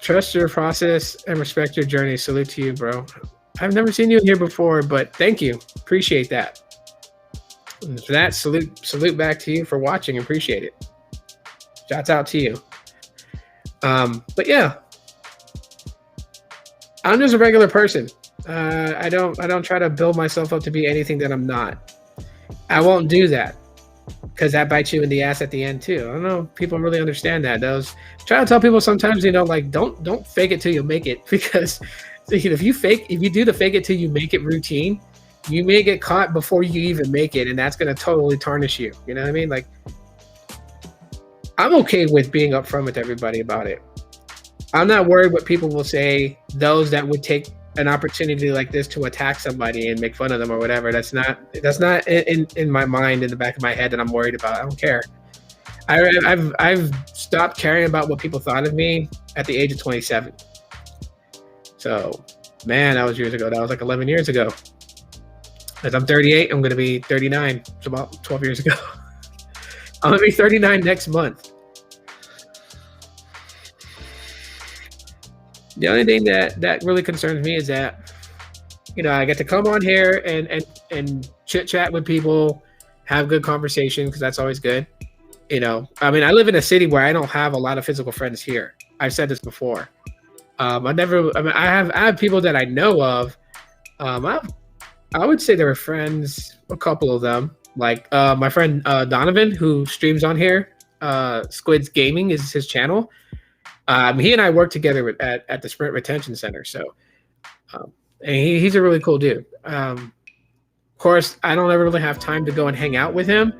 Trust your process and respect your journey. Salute to you, bro. I've never seen you here before, but thank you. Appreciate that. And for that, salute back to you for watching. Appreciate it. Shouts out to you. But yeah, I'm just a regular person. I don't try to build myself up to be anything that I'm not. I won't do that because that bites you in the ass at the end too. I don't know if people really understand that. Try to tell people sometimes, like don't fake it till you make it, because if you do the fake it till you make it routine, you may get caught before you even make it, and that's gonna totally tarnish you. You know what I mean? Like, I'm okay with being upfront with everybody about it. I'm not worried what people will say, those that would take an opportunity like this to attack somebody and make fun of them or whatever. That's not in my mind, in the back of my head, that I'm worried about. I don't care. I've stopped caring about what people thought of me at the age of 27. So, man, that was years ago. That was like 11 years ago. As I'm 38, I'm going to be 39. It's about 12 years ago. I'm going to be 39 next month. The only thing that really concerns me is that, I get to come on here and chit chat with people, have good conversation, because that's always good. I mean, I live in a city where I don't have a lot of physical friends here. I've said this before. I have people that I know of. I would say there were friends, a couple of them, like my friend Donovan, who streams on here. Squids Gaming is his channel. He and I work together at the Sprint Retention Center. So, and he's a really cool dude. Of course, I don't ever really have time to go and hang out with him.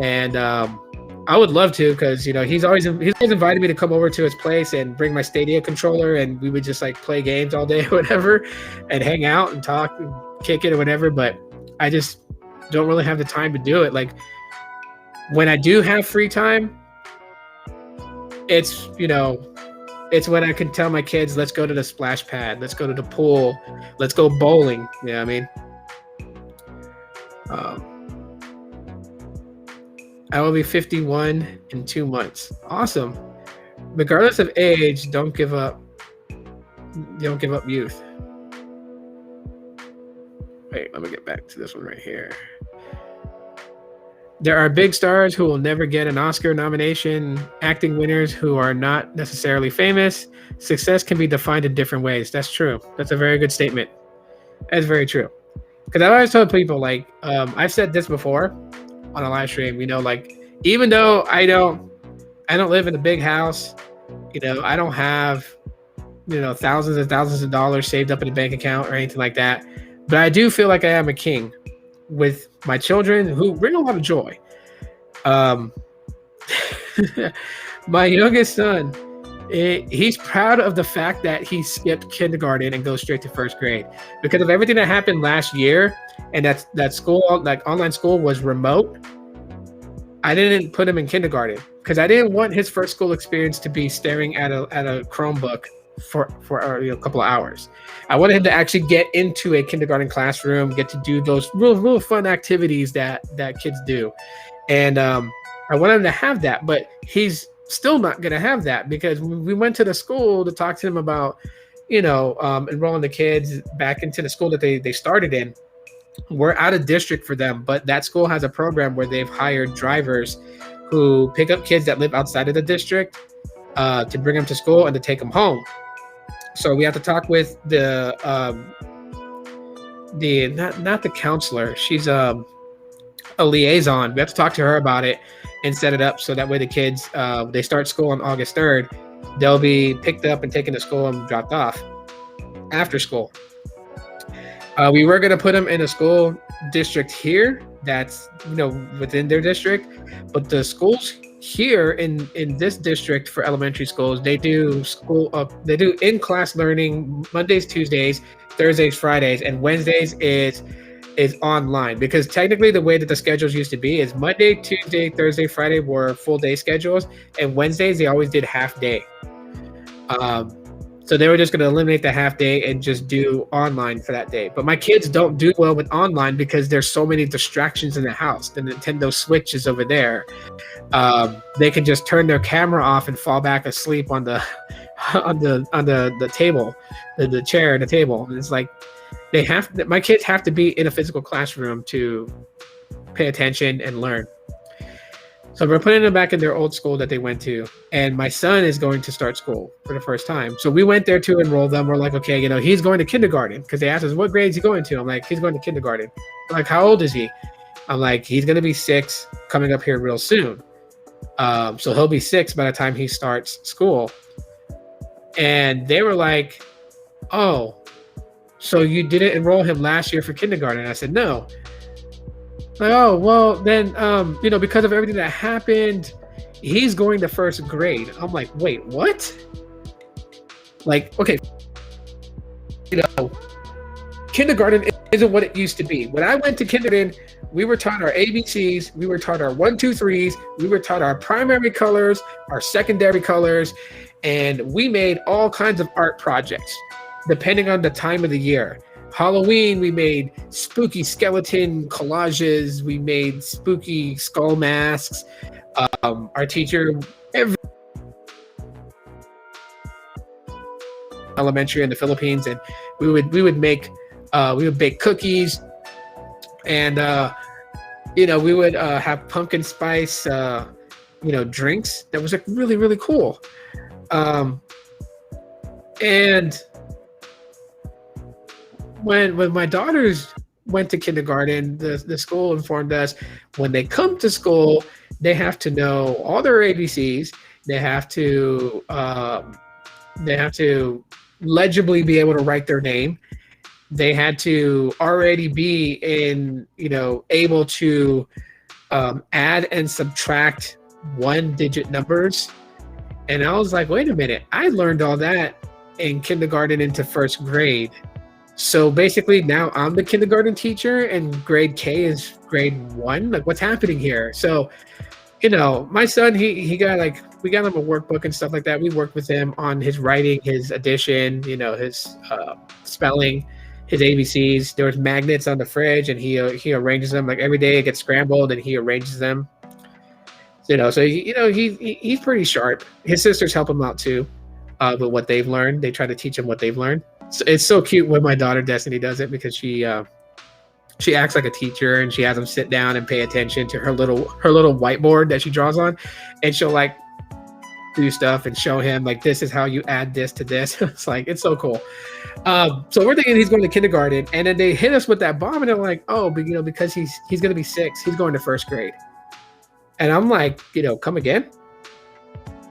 And I would love to, because, he's always invited me to come over to his place and bring my Stadia controller, and we would just like play games all day or whatever, and hang out and talk and kick it or whatever. But I just don't really have the time to do it. Like, when I do have free time, it's when I can tell my kids, let's go to the splash pad, let's go to the pool, let's go bowling. You know what I mean? I will be 51 in 2 months. Awesome. Regardless of age, don't give up. Don't give up youth. Wait, let me get back to this one right here. There are big stars who will never get an Oscar nomination, acting winners who are not necessarily famous. Success can be defined in different ways. That's true. That's a very good statement. That's very true. Because I always tell people, like, I've said this before on a live stream, like, even though I don't live in a big house, I don't have, thousands and thousands of dollars saved up in a bank account or anything like that, but I do feel like I am a king with my children, who bring a lot of joy. My youngest son, he's proud of the fact that he skipped kindergarten and goes straight to first grade, because of everything that happened last year, and that school, like online school, was remote. I didn't put him in kindergarten because I didn't want his first school experience to be staring at a Chromebook for a couple of hours. I wanted him to actually get into a kindergarten classroom, get to do those real fun activities that kids do. And I wanted him to have that, but he's still not going to have that, because we went to the school to talk to him about, enrolling the kids back into the school that they started in. We're out of district for them, but that school has a program where they've hired drivers who pick up kids that live outside of the district to bring them to school and to take them home. So we have to talk with the not the counselor. She's a liaison. We have to talk to her about it and set it up so that way the kids, they start school on August 3rd. They'll be picked up and taken to school and dropped off after school. We were going to put them in a school district here that's, within their district, but the schools here in this district for elementary schools, they do in-class learning Mondays, Tuesdays, Thursdays, Fridays, and Wednesdays is online, because technically the way that the schedules used to be is Monday, Tuesday, Thursday, Friday were full day schedules, and Wednesdays they always did half day. So they were just going to eliminate the half day and just do online for that day. But my kids don't do well with online because there's so many distractions in the house. The Nintendo Switch is over there. They can just turn their camera off and fall back asleep on the the table, the chair, the table. And it's like my kids have to be in a physical classroom to pay attention and learn. So we're putting them back in their old school that they went to, and my son is going to start school for the first time. So we went there to enroll them. We're like, okay, he's going to kindergarten, because they asked us, what grade is he going to? I'm like, he's going to kindergarten. I'm like, how old is he? I'm like, he's going to be 6 coming up here real soon. So he'll be 6 by the time he starts school. And they were like, oh, so you didn't enroll him last year for kindergarten? I said, no. Like, oh, well, then, because of everything that happened, he's going to first grade. I'm like, wait, what? Like, okay, kindergarten isn't what it used to be. When I went to kindergarten, we were taught our ABCs, we were taught our 1, 2, 3s, we were taught our primary colors, our secondary colors, and we made all kinds of art projects, depending on the time of the year. Halloween, we made spooky skeleton collages. We made spooky skull masks. Our teacher, elementary in the Philippines, and we would bake cookies, and we would have pumpkin spice drinks. That was like really, really cool. And when my daughters went to kindergarten, the school informed us when they come to school, they have to know all their ABCs. They have to legibly be able to write their name. They had to already be able to add and subtract 1-digit numbers. And I was like, wait a minute, I learned all that in kindergarten into first grade. So basically now I'm the kindergarten teacher and grade K is grade 1. Like, what's happening here? So, my son, we got him a workbook and stuff like that. We worked with him on his writing, his addition, his spelling, his ABCs. There was magnets on the fridge, and he arranges them. Like, every day it gets scrambled and he arranges them. So he's pretty sharp. His sisters help him out too, with what they've learned. They try to teach him what they've learned. So it's so cute when my daughter Destiny does it, because she acts like a teacher, and she has him sit down and pay attention to her little whiteboard that she draws on, and she'll like do stuff and show him, like, this is how you add this to this. It's like, it's so cool. So we're thinking he's going to kindergarten, and then they hit us with that bomb, and they're like, oh, but because he's going to be 6, he's going to first grade. And I'm like, come again?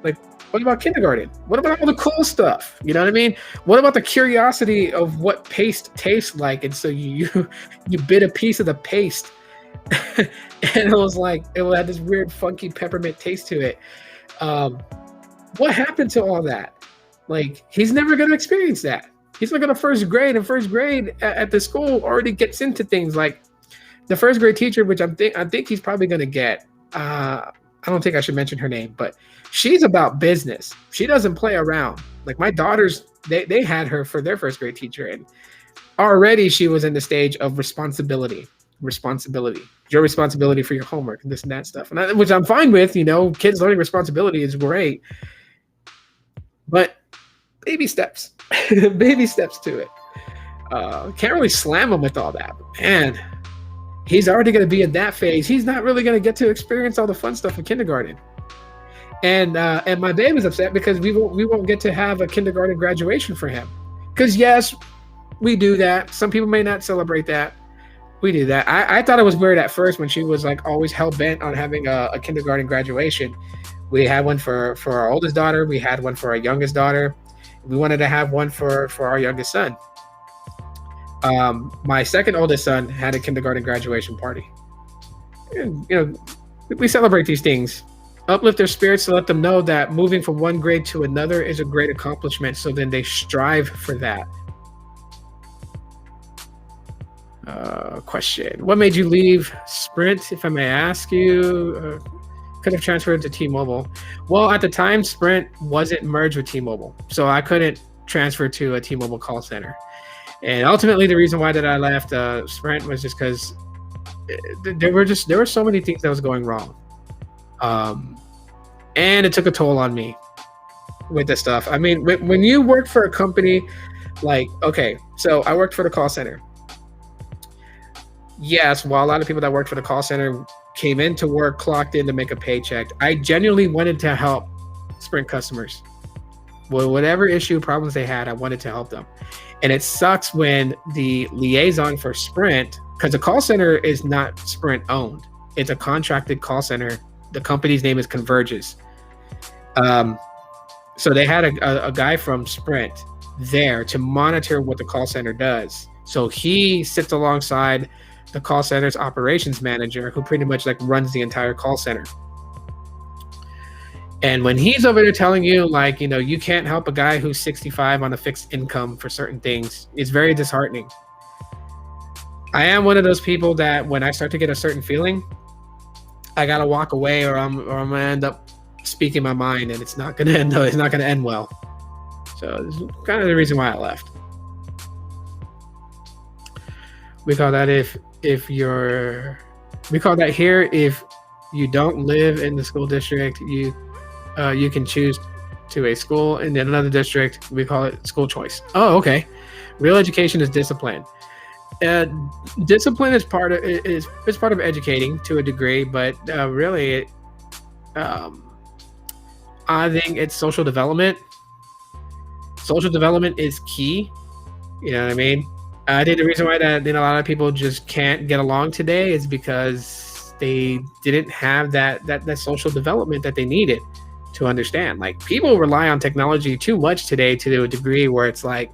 Like, what about kindergarten? What about all the cool stuff? You know what I mean? What about the curiosity of what paste tastes like? And so you bit a piece of the paste, and it was like, it had this weird, funky peppermint taste to it. What happened to all that? Like, he's never going to experience that. He's not going to first grade, and first grade at the school already gets into things like the first grade teacher, which I think he's probably going to get. I don't think I should mention her name, but she's about business. She doesn't play around. Like, my daughters, they had her for their first grade teacher, and already she was in the stage of responsibility. Your responsibility for your homework and this and that stuff, which I'm fine with. Kids learning responsibility is great, but baby steps, baby steps to it. Can't really slam him with all that, man. He's already going to be in that phase. He's not really going to get to experience all the fun stuff in kindergarten. And my baby's upset because we won't get to have a kindergarten graduation for him. Because yes, we do that. Some people may not celebrate that. We do that. I thought it was weird at first when she was like always hell bent on having a kindergarten graduation. We had one for our oldest daughter. We had one for our youngest daughter. We wanted to have one for our youngest son. My second oldest son had a kindergarten graduation party. And, we celebrate these things, uplift their spirits to let them know that moving from one grade to another is a great accomplishment. So then they strive for that. Question: what made you leave Sprint, if I may ask you? Could have transferred to T-Mobile. Well, at the time, Sprint wasn't merged with T-Mobile, so I couldn't transferred to a T-Mobile call center. And ultimately, the reason why that I left Sprint was just because there were so many things that was going wrong, and it took a toll on me with this stuff. I mean, when you work for a company, like, okay, so I worked for the call center. Yes, while a lot of people that worked for the call center came into work, clocked in to make a paycheck, I genuinely wanted to help Sprint customers. Well, whatever issue, problems they had, I wanted to help them. And it sucks when the liaison for Sprint, because the call center is not Sprint owned, it's a contracted call center. The company's name is Converges. So they had a guy from Sprint there to monitor what the call center does. So he sits alongside the call center's operations manager, who pretty much like runs the entire call center. And when he's over there telling you, like, you know, you can't help a guy who's 65 on a fixed income for certain things, it's very disheartening. I am one of those people that when I start to get a certain feeling, I gotta walk away, or I'm gonna end up speaking my mind, and it's not gonna end well. So this is kind of the reason why I left. We call that we call that here if you don't live in the school district, you can choose to a school in another district. We call it school choice. Oh, okay. Real education is discipline. Discipline is part of educating to a degree, but really, I think it's social development. Social development is key. You know what I mean? I think the reason why that a lot of people just can't get along today is because they didn't have that social development that they needed to understand. Like, people rely on technology too much today to a degree where it's like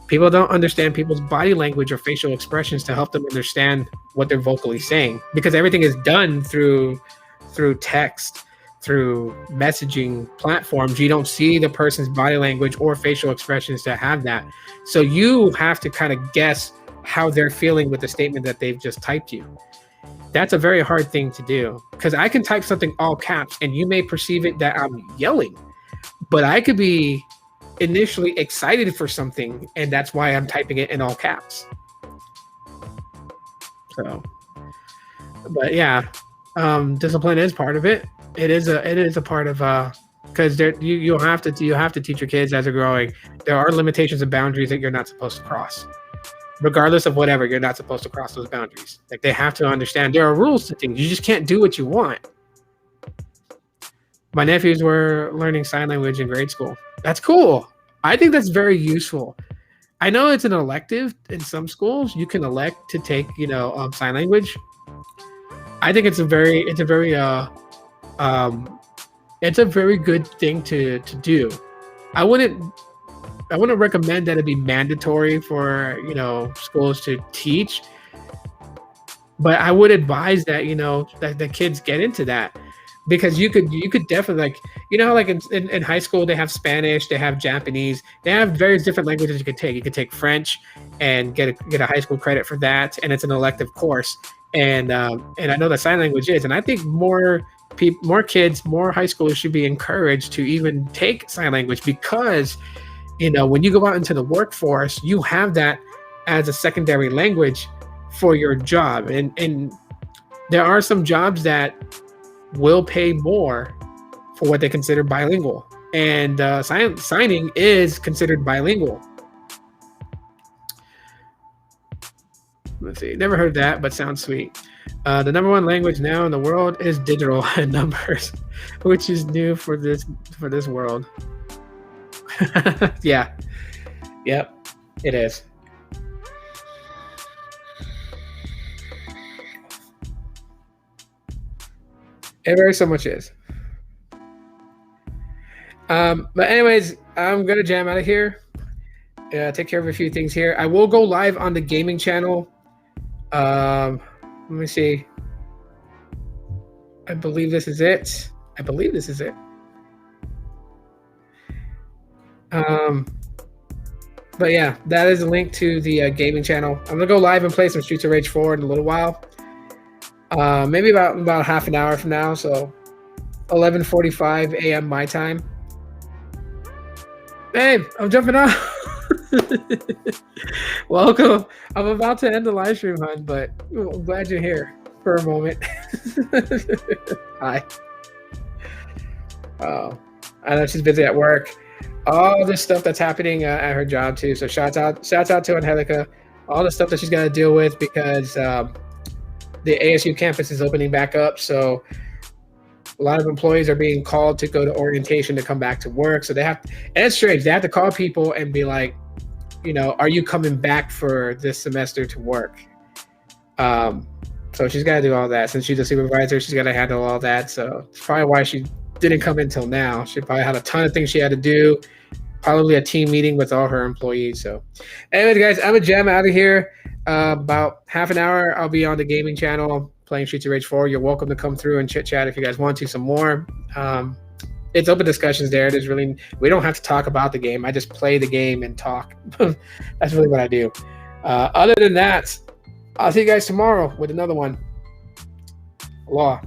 people don't understand people's body language or facial expressions to help them understand what they're vocally saying, because everything is done through text, through messaging platforms. You don't see the person's body language or facial expressions to have that. So you have to kind of guess how they're feeling with the statement that they've just typed you. That's a very hard thing to do, because I can type something all caps and you may perceive it that I'm yelling, but I could be initially excited for something, and that's why I'm typing it in all caps. So, but yeah, discipline is part of it. It is a part of because you have to teach your kids as they're growing. There are limitations and boundaries that you're not supposed to cross. Regardless of whatever, you're not supposed to cross those boundaries. Like, they have to understand there are rules to things. You just can't do what you want. My nephews were learning sign language in grade school. That's cool. I think that's very useful. I know it's an elective in some schools. You can elect to take, sign language. I think it's a very good thing to do. I wouldn't recommend that it be mandatory for, schools to teach, but I would advise that, that the kids get into that, because you could definitely, like in high school, they have Spanish, they have Japanese, they have various different languages you could take. You could take French and get a high school credit for that, and it's an elective course. And I know that sign language is, and I think more kids, more high schoolers should be encouraged to even take sign language, because when you go out into the workforce, you have that as a secondary language for your job. And there are some jobs that will pay more for what they consider bilingual. And signing is considered bilingual. Let's see. Never heard that, but sounds sweet. The number one language now in the world is digital and numbers, which is new for this world. Yeah. Yep. It is. It very so much is. But anyways, I'm gonna jam out of here. Take care of a few things here. I will go live on the gaming channel. Let me see. I believe this is it. But yeah, that is a link to the gaming channel. I'm gonna go live and play some Streets of Rage 4 in a little while. Maybe about half an hour from now, so 11:45 a.m. my time. Babe, I'm jumping off. Welcome. I'm about to end the live stream, hon, but I'm glad you're here for a moment. Hi. Oh, I know she's busy at work. All this stuff that's happening at her job too. So shouts out to Angelica. All the stuff that she's got to deal with because the ASU campus is opening back up. So a lot of employees are being called to go to orientation to come back to work. So they have, and it's strange. They have to call people and be like, you know, are you coming back for this semester to work? So she's got to do all that. Since she's a supervisor, she's got to handle all that. So it's probably why she didn't come in till now. She probably had a ton of things she had to do. Probably a team meeting with all her employees. So anyways, guys, I'm a jam out of here. About half an hour, I'll be on the gaming channel playing Streets of Rage 4. You're welcome to come through and chit chat if you guys want to some more. It's open discussions there. We don't have to talk about the game. I just play the game and talk. That's really what I do. Other than that, I'll see you guys tomorrow with another one. Law.